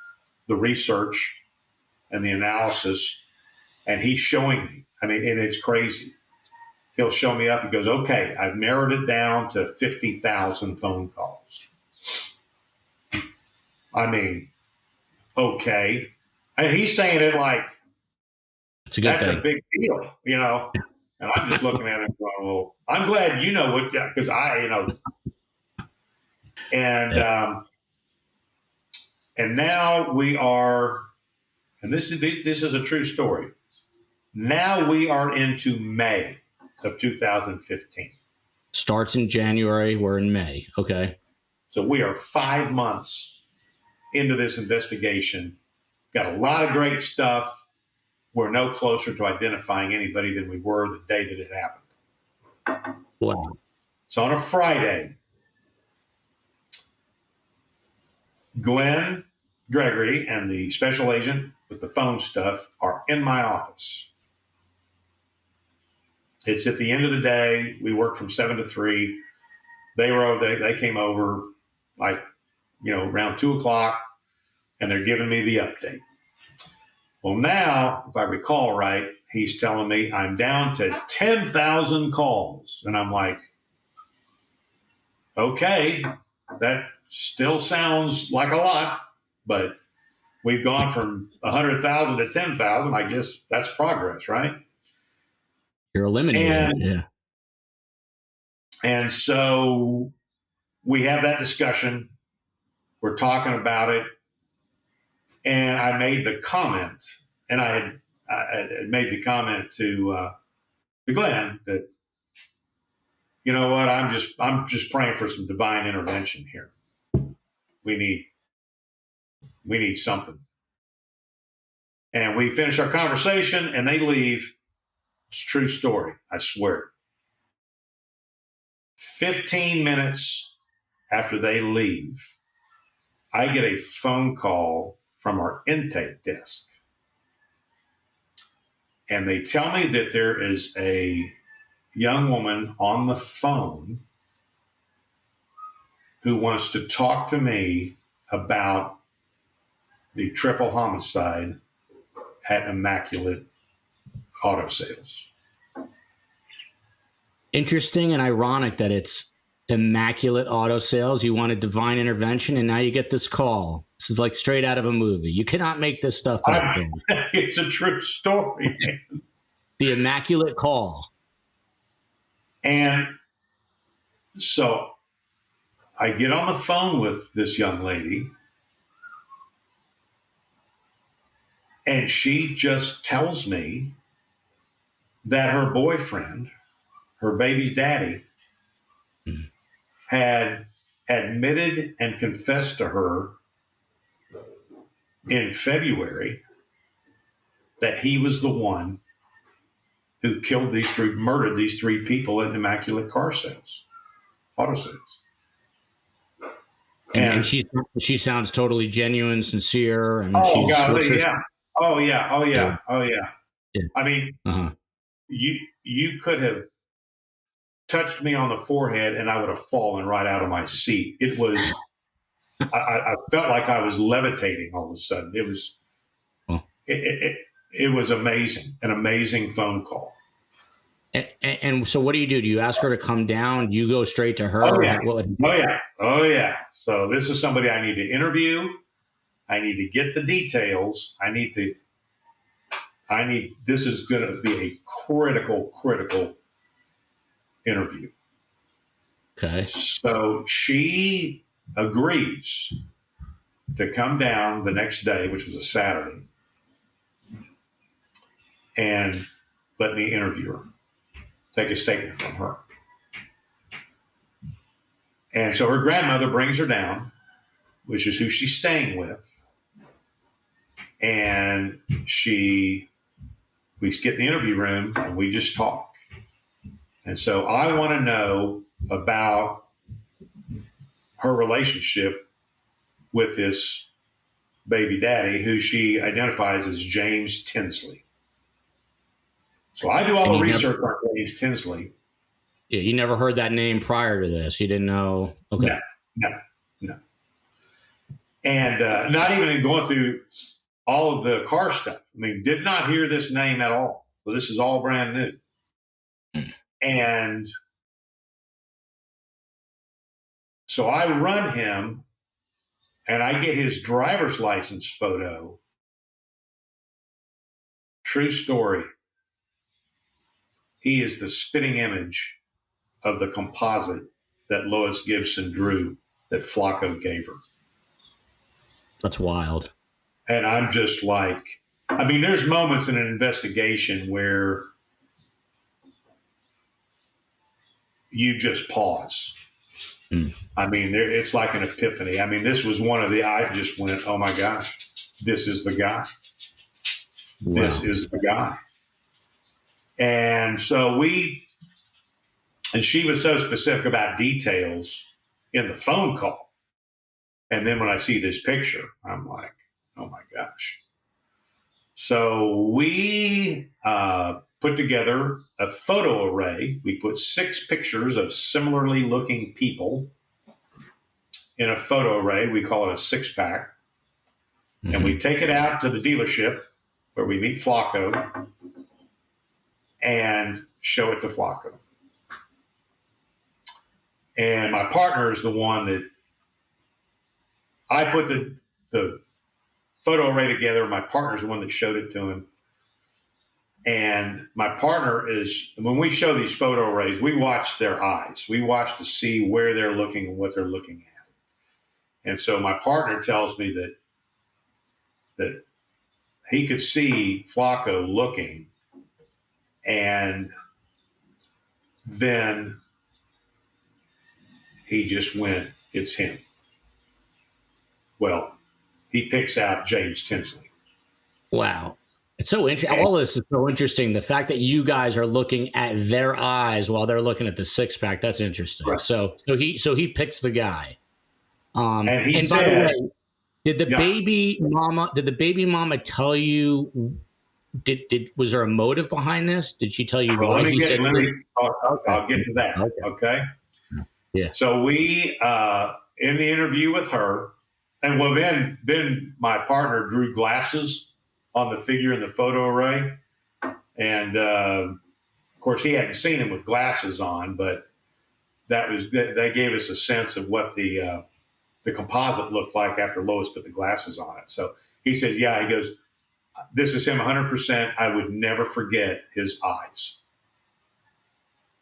the research and the analysis, and he's showing me. I mean, and it's crazy. He'll show me up. He goes, okay, I've narrowed it down to 50,000 phone calls. I mean, okay. And he's saying it like that's a big deal, And I'm just looking at him going, well, I'm glad you know what, because and and now we are, and this is a true story. Now we are into May of 2015.
Starts in January. We're in May. Okay.
So we are 5 months into this investigation. Got a lot of great stuff. We're no closer to identifying anybody than we were the day that it happened.
Wow.
So on a Friday, Glenn Gregory and the special agent with the phone stuff are in my office. It's at the end of the day. We work from 7 to 3. They were over. They came over like, around 2 o'clock, and they're giving me the update. Well, now, if I recall right, he's telling me I'm down to 10,000 calls. And I'm like, okay, that still sounds like a lot, but we've gone from 100,000 to 10,000. I guess that's progress, right?
You're eliminating it, yeah.
And so we have that discussion. We're talking about it. And I made the comment, and I had made the comment to Glenn that, you know what, I'm just praying for some divine intervention here. We need something. And we finish our conversation, and they leave. It's a true story, I swear. 15 minutes after they leave, I get a phone call from our intake desk. And they tell me that there is a young woman on the phone who wants to talk to me about the triple homicide at Immaculate Auto Sales.
Interesting and ironic that it's Immaculate Auto Sales. You wanted divine intervention, and now you get this call. This is like straight out of a movie. You cannot make this stuff up.
It's a true story, man.
The Immaculate call.
And so I get on the phone with this young lady, and she just tells me that her boyfriend, her baby's daddy, had admitted and confessed to her in February that he was the one who murdered these three people at Immaculate Auto Sales.
And she sounds totally genuine, sincere. I mean,
Oh yeah. I mean, you could have touched me on the forehead and I would have fallen right out of my seat. It was, I felt like I was levitating all of a sudden. It was, it was amazing, an amazing phone call.
And so what do? Do you ask her to come down? Do you go straight to her?
Oh yeah. So this is somebody I need to interview. I need to get the details. This is going to be a critical interview.
Okay.
So she agrees to come down the next day, which was a Saturday, and let me interview her, take a statement from her. And so her grandmother brings her down, which is who she's staying with. And she we get in the interview room and we just talk. And so I want to know about her relationship with this baby daddy, who she identifies as James Tinsley. So I do all the research on James Tinsley.
Yeah, you never heard that name prior to this. You didn't know. Okay.
No. And not even in going through all of the car stuff. I mean, did not hear this name at all. So this is all brand new. And so I run him and I get his driver's license photo. True story. He is the spitting image of the composite that Lois Gibson drew that Flacco gave her.
That's wild.
And I'm just like, I mean, there's moments in an investigation where you just pause. I mean, it's like an epiphany. I mean, this was one of the, I just went, oh my gosh, this is the guy. Wow. This is the guy. And so and she was so specific about details in the phone call. And then when I see this picture, I'm like, oh my gosh. So we put together a photo array. We put 6 pictures of similarly looking people in a photo array. We call it a 6-pack. Mm-hmm. And we take it out to the dealership where we meet Flacco and show it to Flacco. And my partner is the one that I put the photo array together. My partner is the one that showed it to him. And my partner is, when we show these photo arrays, we watch their eyes. We watch to see where they're looking and what they're looking at. And so my partner tells me that he could see Flacco looking, and then he just went, it's him. Well, he picks out James Tinsley.
Wow. It's so interesting. All this is so interesting. The fact that you guys are looking at their eyes while they're looking at the 6-pack, that's interesting. Right. So he picks the guy.
And he
said, by the way, did the baby mama tell you, was there a motive behind this? Did she tell you why he said?
I'll get to that. Okay.
Yeah.
So we, in the interview with her, and well, then my partner drew glasses on the figure in the photo array. And of course, he hadn't seen him with glasses on, but that gave us a sense of what the composite looked like after Lois put the glasses on it. So he said, yeah, he goes, this is him 100%. I would never forget his eyes.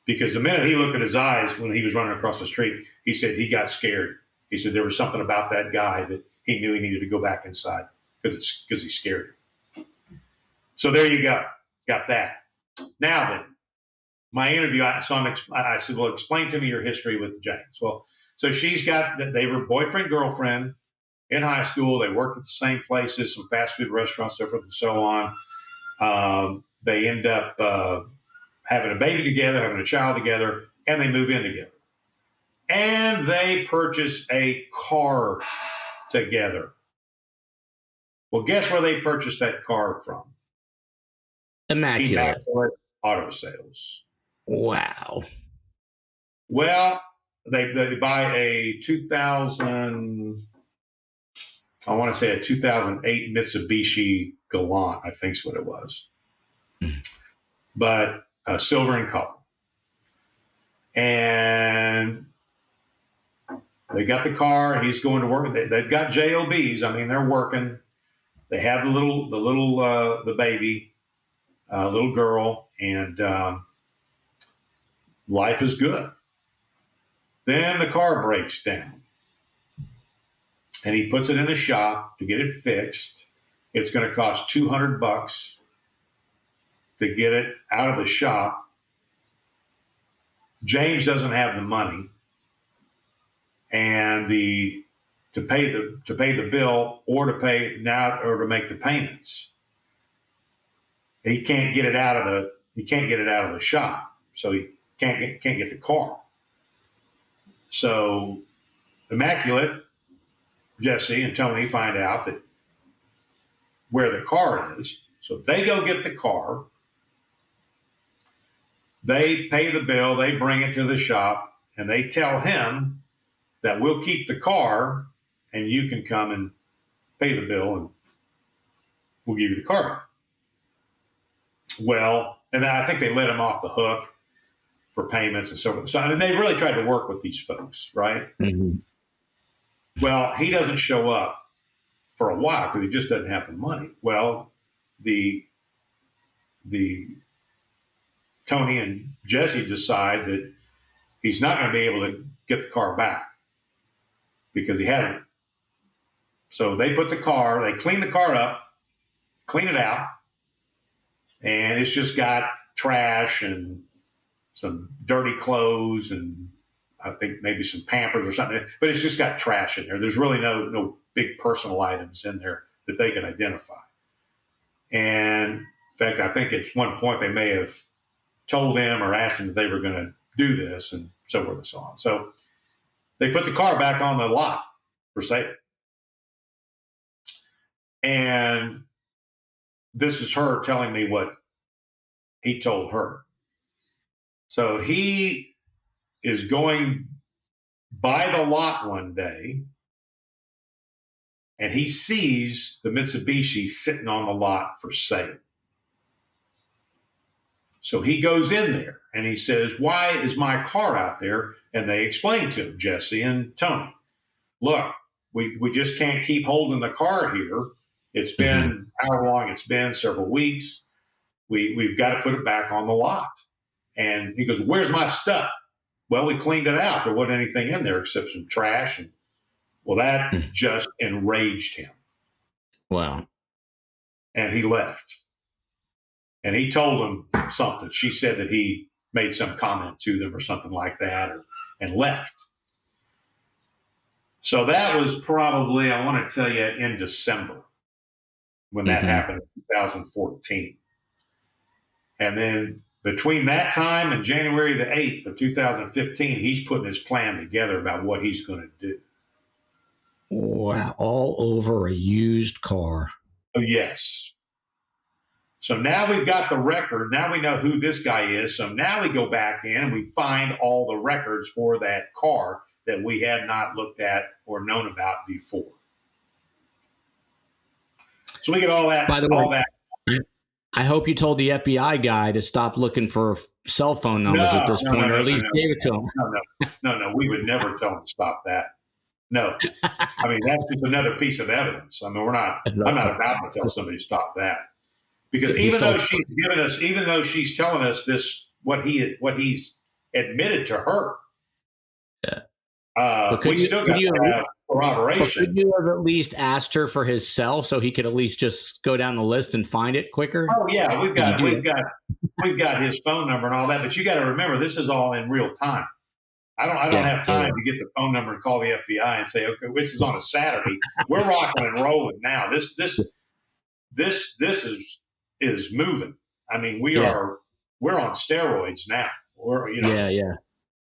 Because the minute he looked at his eyes when he was running across the street, he said he got scared. He said there was something about that guy that he knew he needed to go back inside because he's scared. So there you go. Got that. Now then, my interview, I said, well, explain to me your history with James. Well, so they were boyfriend, girlfriend in high school. They worked at the same places, some fast food restaurants, so forth and so on. They end up having a baby together, having a child together, and they move in together. And they purchase a car together. Well, guess where they purchased that car from?
Immaculate
Auto Sales.
Wow.
Well, they buy a 2000, I want to say a 2008 Mitsubishi Galant, I think is what it was. But silver in color. And they got the car. He's going to work. They've got JOBs. I mean, they're working. They have the baby, little girl, and life is good. Then the car breaks down, and he puts it in the shop to get it fixed. It's going to cost $200 to get it out of the shop. James doesn't have the money, and to pay the bill or to make the payments. he can't get it out of the shop, so he can't get the car. So Immaculate, Jesse, and Tony find out that where the car is. So they go get the car. They pay the bill. They bring it to the shop, and they tell him that we'll keep the car, and you can come and pay the bill, and we'll give you the car back. Well, and I think they let him off the hook for payments and so forth. So, and they really tried to work with these folks, right?
Mm-hmm.
Well, he doesn't show up for a while because he just doesn't have the money. Well, the Tony and Jesse decide that he's not going to be able to get the car back because he hasn't. So they put the car, they clean the car up, clean it out, and it's just got trash and some dirty clothes and I think maybe some Pampers or something, but it's just got trash in there. There's really no big personal items in there that they can identify. And in fact, I think at one point they may have told him or asked him if they were going to do this and so forth and so on. So they put the car back on the lot for sale. And this is her telling me what he told her. So he is going by the lot one day and he sees the Mitsubishi sitting on the lot for sale. So he goes in there and he says, "Why is my car out there?" And they explain to him, Jesse and Tony, "Look, we just can't keep holding the car here. It's been however long it's been, several weeks. We've got to put it back on the lot." And he goes, "Where's my stuff?" "Well, we cleaned it out. There wasn't anything in there except some trash." And well, that just enraged him.
Wow.
And he left. And he told them something. She said that he made some comment to them or something like that and left. So that was probably, I want to tell you, in December when that happened in 2014. And then between that time and January the 8th of 2015, he's putting his plan together about what he's going to do.
Wow. All over a used car.
Oh, yes. So now we've got the record. Now we know who this guy is. So now we go back in and we find all the records for that car that we had not looked at or known about before. So we get all that.
By the way, I hope you told the FBI guy to stop looking for cell phone numbers at this point, or at least gave it to him.
No. We would never tell him to stop that. No. I mean, that's just another piece of evidence. I mean, I'm not about to tell somebody to stop that. Because even though she's telling us this, what he's admitted to her, we still got to have corroboration.
Could you have at least asked her for his cell so he could at least just go down the list and find it quicker?
Oh yeah, we've got his phone number and all that. But you got to remember, this is all in real time. I don't have time to get the phone number and call the FBI and say, okay, this is on a Saturday. We're rocking and rolling now. This is moving. I mean, we're on steroids now.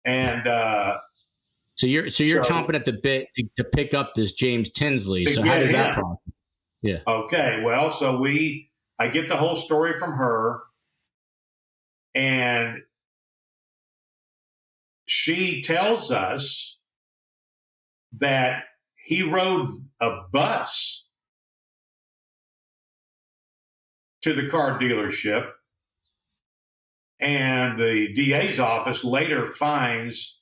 And
so you're chomping at the bit to pick up this James Tinsley. So how does that process? Yeah.
Okay. Well, so I get the whole story from her, and she tells us that he rode a bus to the car dealership, and the DA's office later finds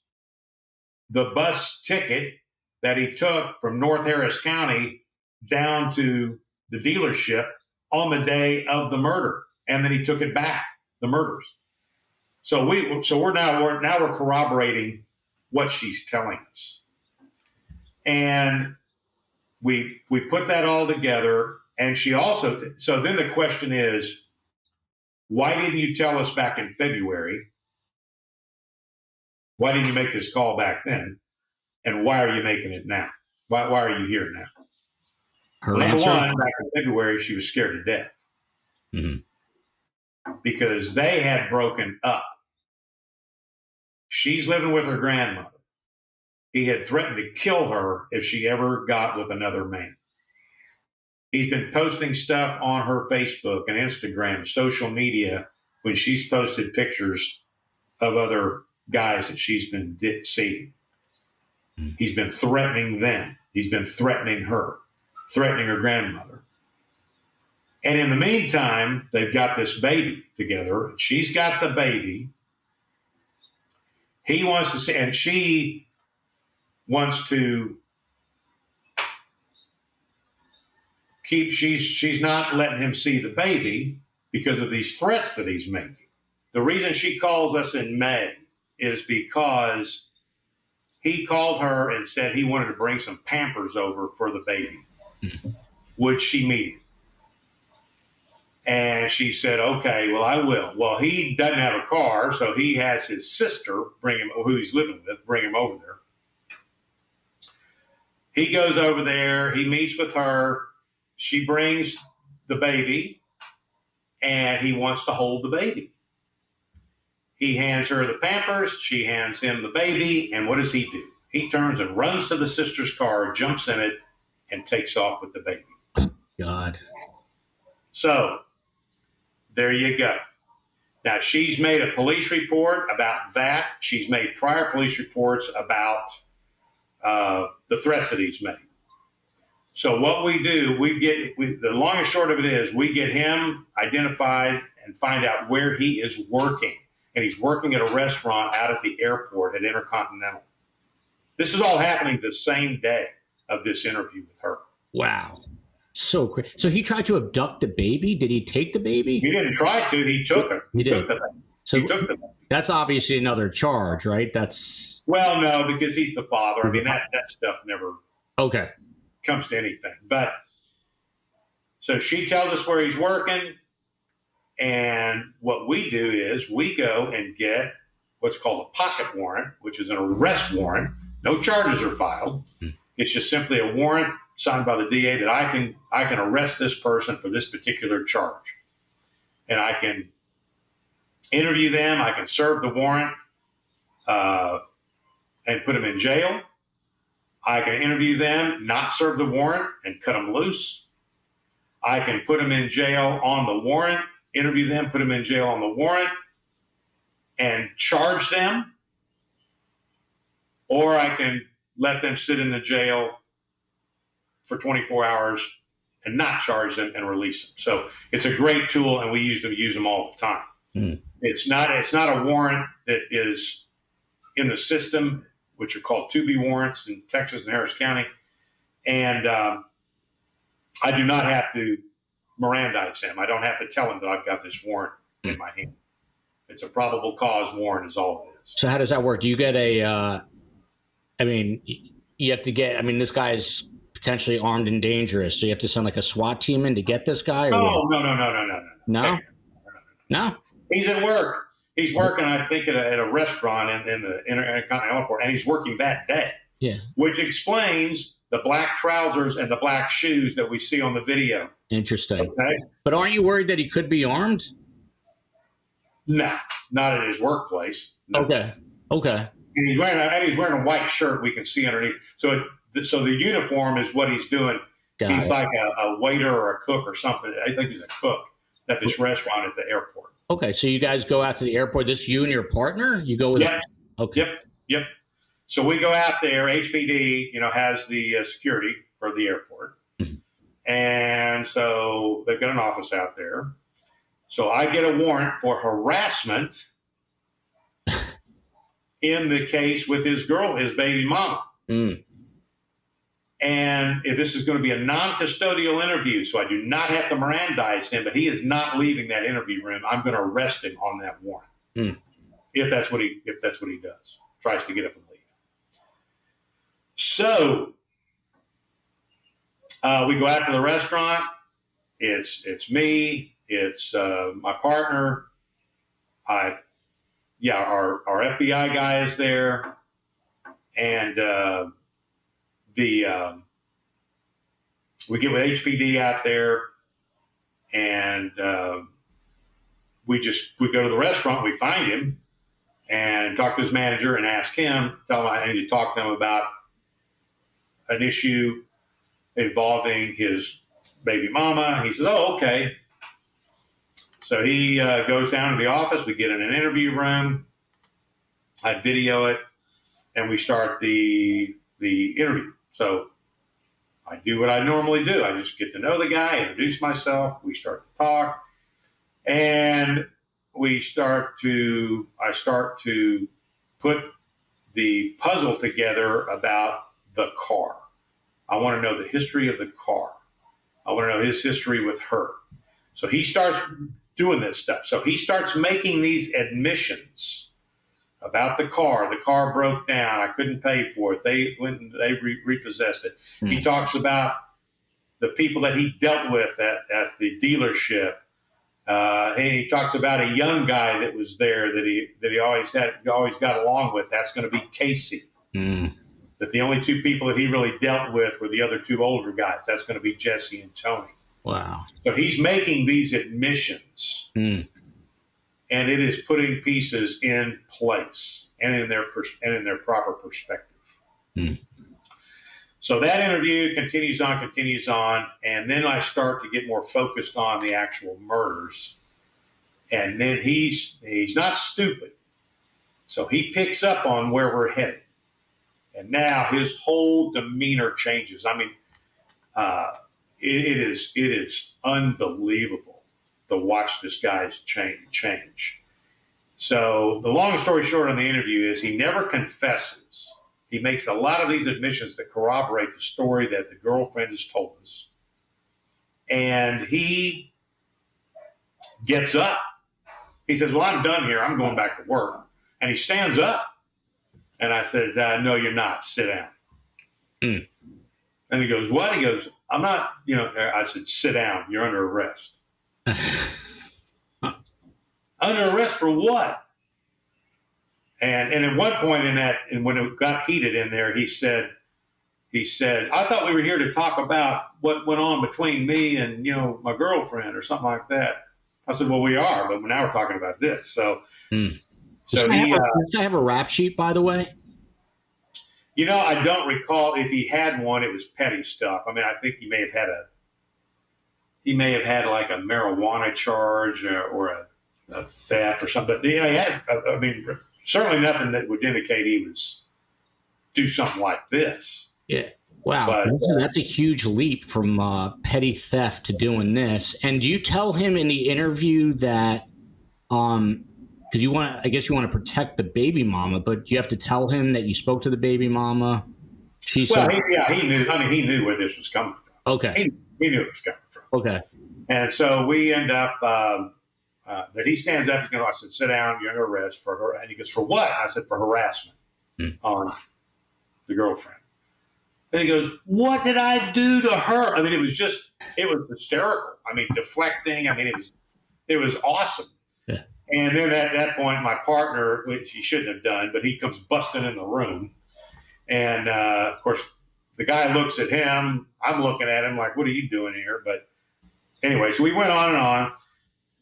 the bus ticket that he took from North Harris County down to the dealership on the day of the murder, and then he took it back, the murders. So we're now corroborating what she's telling us, and we put that all together. And she also, so then the question is, why didn't you tell us back in February? Why didn't you make this call back then? And why are you making it now? Why are you here now?
Her
Number
answer?
one, back in February, she was scared to death.
Mm-hmm.
because they had broken up. She's living with her grandmother. He had threatened to kill her if she ever got with another man. He's been posting stuff on her Facebook and Instagram, social media, when she's posted pictures of other guys that she's been seeing. He's been threatening them. He's been threatening her grandmother. And in the meantime, they've got this baby together. She's got the baby. He wants to see, and she wants to she's not letting him see the baby because of these threats that he's making. The reason she calls us in May is because he called her and said he wanted to bring some Pampers over for the baby. Would she meet him? And she said, okay, well, I will. Well, he doesn't have a car, so he has his sister who he's living with, bring him over there. He goes over there. He meets with her. She brings the baby, and he wants to hold the baby. He hands her the Pampers. She hands him the baby. And what does he do? He turns and runs to the sister's car, jumps in it, and takes off with the baby.
God.
So there you go. Now, she's made a police report about that. She's made prior police reports about the threats that he's made. So what we do, the long and short of it is we get him identified and find out where he is working. And he's working at a restaurant out at the airport at Intercontinental. This is all happening the same day of this interview with her.
Wow. So crazy. So he tried to abduct the baby? Did he take the baby?
He didn't try to. He took her.
He did.
Took the baby.
So
he took the baby.
That's obviously another charge, right?
Well, no, because he's the father. I mean, that stuff never comes to anything. But so she tells us where he's working. And what we do is we go and get what's called a pocket warrant, which is an arrest warrant. No charges are filed. It's just simply a warrant signed by the DA that I can arrest this person for this particular charge. And I can interview them. I can serve the warrant and put them in jail. I can interview them, not serve the warrant, and cut them loose. I can put them in jail on the warrant, interview them, put them in jail on the warrant, and charge them. Or I can let them sit in the jail for 24 hours and not charge them and release them. So it's a great tool, and we use them all the time. It's not a warrant that is in the system, which are called 2B warrants in Texas and Harris County. And I do not have to Mirandize him. I don't have to tell him that I've got this warrant in my hand. It's a probable cause warrant is all it is.
So how does that work? Do you get you have to get, this guy is potentially armed and dangerous. So you have to send like a SWAT team in to get this guy? Or
No.
No?
He's at work. He's working, I think, at a restaurant in the Intercontinental Airport, and he's working that day.
Yeah.
Which explains the black trousers and the black shoes that we see on the video.
Interesting.
Okay?
But aren't you worried that he could be armed?
No, not at his workplace. No.
Okay.
And he's wearing a white shirt we can see underneath. So the uniform is what he's doing. He's like a waiter or a cook or something. I think he's a cook at this restaurant at the airport.
Okay, so you guys go out to the airport. This you and your partner? You go with?
Yep.
Okay.
Yep. So we go out there. HPD, has the security for the airport, and so they've got an office out there. So I get a warrant for harassment in the case with his baby mama. And if this is going to be a non-custodial interview, so I do not have to Mirandize him, but he is not leaving that interview room. I'm going to arrest him on that warrant. If that's what he does, tries to get up and leave. So we go out to the restaurant. It's me. It's my partner. Our FBI guy is there, and we get with HPD out there, and we go to the restaurant, we find him, and talk to his manager and ask him, tell him I need to talk to him about an issue involving his baby mama. He says, "Oh, okay." So he goes down to the office. We get in an interview room. I video it, and we start the interview. So I do what I normally do. I just get to know the guy, introduce myself. We start to talk, and I start to put the puzzle together about the car. I want to know the history of the car. I want to know his history with her. So he starts doing this stuff. So he starts making these admissions about the car. The car broke down. I couldn't pay for it. They went and they repossessed it. Mm. He talks about the people that he dealt with at the dealership. And he talks about a young guy that was there that he always got along with. That's going to be Casey. Mm. That the only two people that he really dealt with were the other two older guys. That's going to be Jesse and Tony.
Wow.
So he's making these admissions, and it is putting pieces in place and in their proper perspective. Mm. So that interview continues on, and then I start to get more focused on the actual murders. And then he's not stupid, so he picks up on where we're headed. And now his whole demeanor changes. I mean, it is unbelievable to watch this guy's change. So the long story short on the interview is he never confesses. He makes a lot of these admissions that corroborate the story that the girlfriend has told us. And he gets up. He says, "Well, I'm done here. I'm going back to work." And he stands up. And I said, "No, you're not. Sit down." Mm. And he goes, "What?" He goes, "I'm not, I said, "Sit down. You're under arrest." Under arrest for what? And at one point and when it got heated in there, he said, "I thought we were here to talk about what went on between me and, my girlfriend," or something like that. I said, "Well, we are, but now we're talking about this." So,
does I have a rap sheet, by the way?
I don't recall if he had one. It was petty stuff. I mean, I think he may have had like a marijuana charge or a theft or something. He had, certainly nothing that would indicate he was do something like this.
Yeah. Wow. But, that's a huge leap from petty theft to doing this. And do you tell him in the interview that, because I guess you want to protect the baby mama, but you have to tell him that you spoke to the baby mama?
He knew. I mean, he knew where this was coming from.
Okay.
He knew it was coming from.
Okay.
And so we end up that he stands up. I said, "Sit down. You're under arrest for her." And he goes, "For what?" I said, "For harassment on the girlfriend." Then he goes, "What did I do to her?" I mean, it was hysterical. I mean, deflecting. I mean, it was awesome. Yeah. And then at that point, my partner, which he shouldn't have done, but he comes busting in the room. And, of course, the guy looks at him. I'm looking at him like, "What are you doing here?" But anyway, so we went on and on.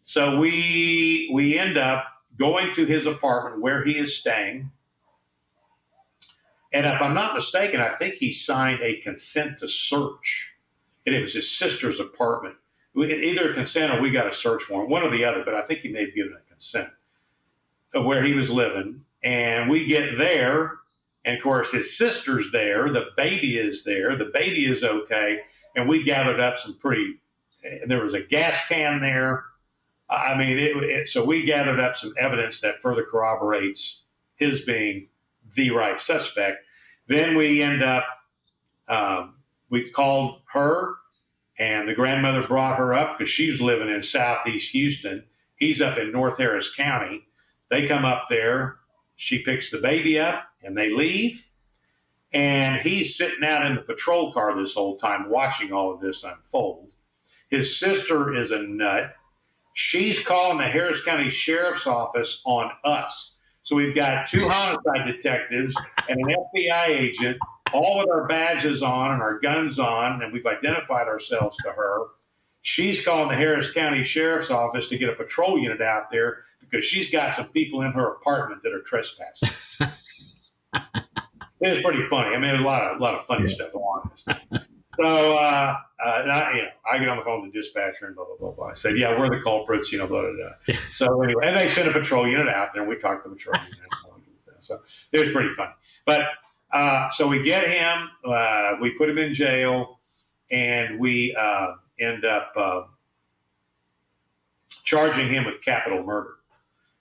So we end up going to his apartment where he is staying. And if I'm not mistaken, I think he signed a consent to search. And it was his sister's apartment. Either a consent or we got a search warrant, one or the other, but I think he may have given a consent of where he was living. And we get there, and of course his sister's there, the baby is there, the baby is okay, and we gathered up there was a gas can there. I mean, so we gathered up some evidence that further corroborates his being the right suspect. Then we end up, we called her, and the grandmother brought her up because she's living in Southeast Houston. He's up in North Harris County. They come up there. She picks the baby up, and they leave. And he's sitting out in the patrol car this whole time watching all of this unfold. His sister is a nut. She's calling the Harris County Sheriff's Office on us. So we've got 2 homicide detectives and an FBI agent, all with our badges on and our guns on, and we've identified ourselves to her. She's calling the Harris County Sheriff's Office to get a patrol unit out there because she's got some people in her apartment that are trespassing. It was pretty funny. I mean, a lot of funny stuff along this thing. So I get on the phone with the dispatcher and blah, blah, blah, blah. I said, yeah, we're the culprits, blah, blah, blah. So anyway, and they sent a patrol unit out there, and we talked to the patrol unit. So it was pretty funny. But so we get him, we put him in jail, and we end up charging him with capital murder,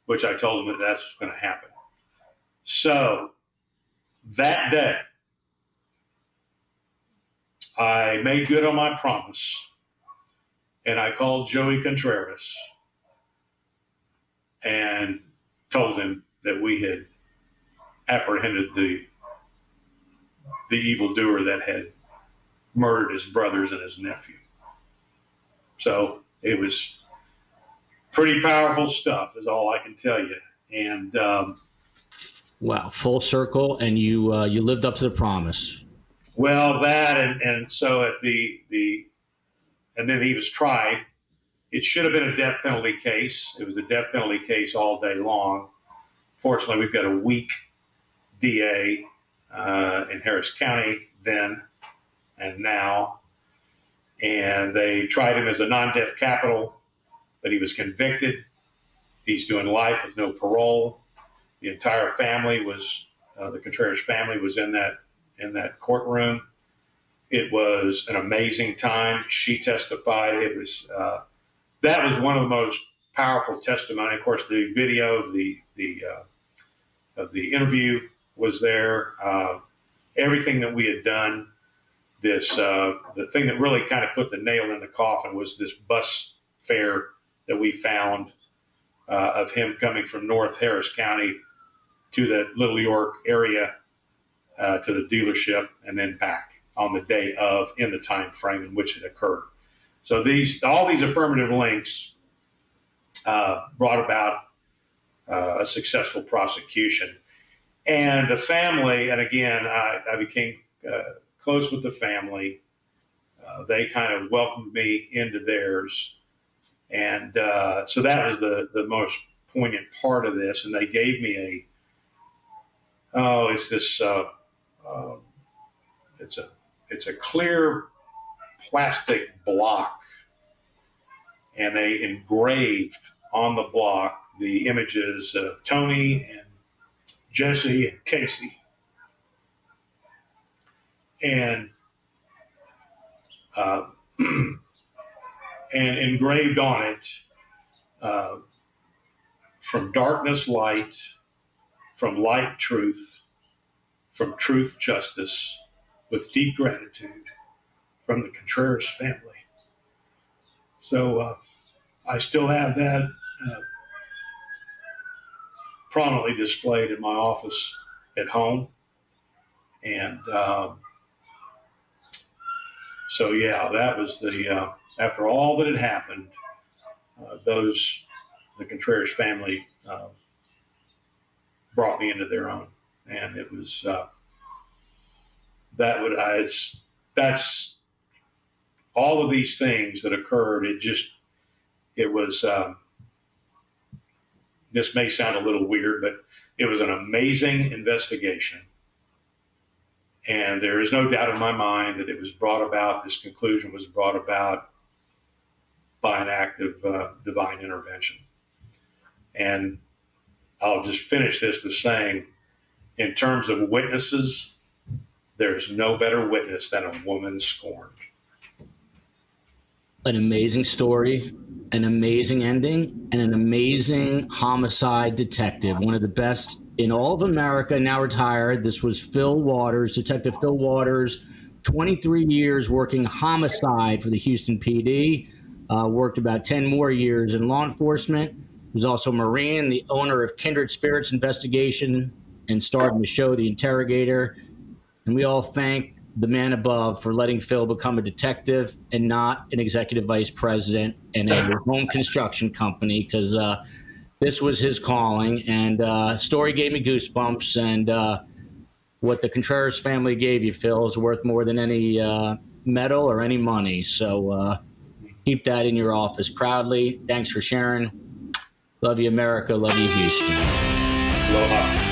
which I told him that's going to happen. So that day, I made good on my promise, and I called Joey Contreras and told him that we had apprehended the evildoer that had murdered his brothers and his nephew. So it was pretty powerful stuff, is all I can tell you. And
wow, full circle, and you lived up to the promise.
Well, that and so at and then he was tried. It should have been a death penalty case. It was a death penalty case all day long. Fortunately, we've got a weak DA in Harris County then and now, and they tried him as a non-death capital, but he was convicted. He's doing life with no parole. The entire family was the Contreras family was in that courtroom. It was an amazing time. She testified. It was that was one of the most powerful testimony. Of course, the video of the interview was there. Everything that we had done. The thing that really kind of put the nail in the coffin was this bus fare that we found of him coming from North Harris County to the Little York area to the dealership and then back on the day of, in the time frame in which it occurred. So all these affirmative links brought about a successful prosecution. And the family, and again, I became close with the family. They kind of welcomed me into theirs. And so that was the most poignant part of this. And they gave me it's a clear plastic block, and they engraved on the block the images of Tony and Jesse and Casey, and and engraved on it from darkness light, from light truth, from truth justice, with deep gratitude from the Contreras family. So I still have that prominently displayed in my office at home. And so, yeah, that was after all that had happened, the Contreras family brought me into their own. And it was, that's all of these things that occurred. It was, this may sound a little weird, but it was an amazing investigation. And there is no doubt in my mind that this conclusion was brought about by an act of divine intervention. And I'll just finish this with saying, in terms of witnesses, there's no better witness than a woman scorned.
An amazing story, an amazing ending, and an amazing homicide detective. One of the best in all of America, now retired. This was Fil Waters, Detective Fil Waters, 23 years working homicide for the Houston PD, worked about 10 more years in law enforcement. He was also a Marine, the owner of Kindred Spirits Investigation, and starred in the show The Interrogator. And we all thank the man above for letting Phil become a detective and not an executive vice president in a home construction company, because this was his calling. And story gave me goosebumps. And what the Contreras family gave you, Phil, is worth more than any medal or any money. So Keep that in your office proudly. Thanks for sharing. Love you, America. Love you, Houston.
Aloha.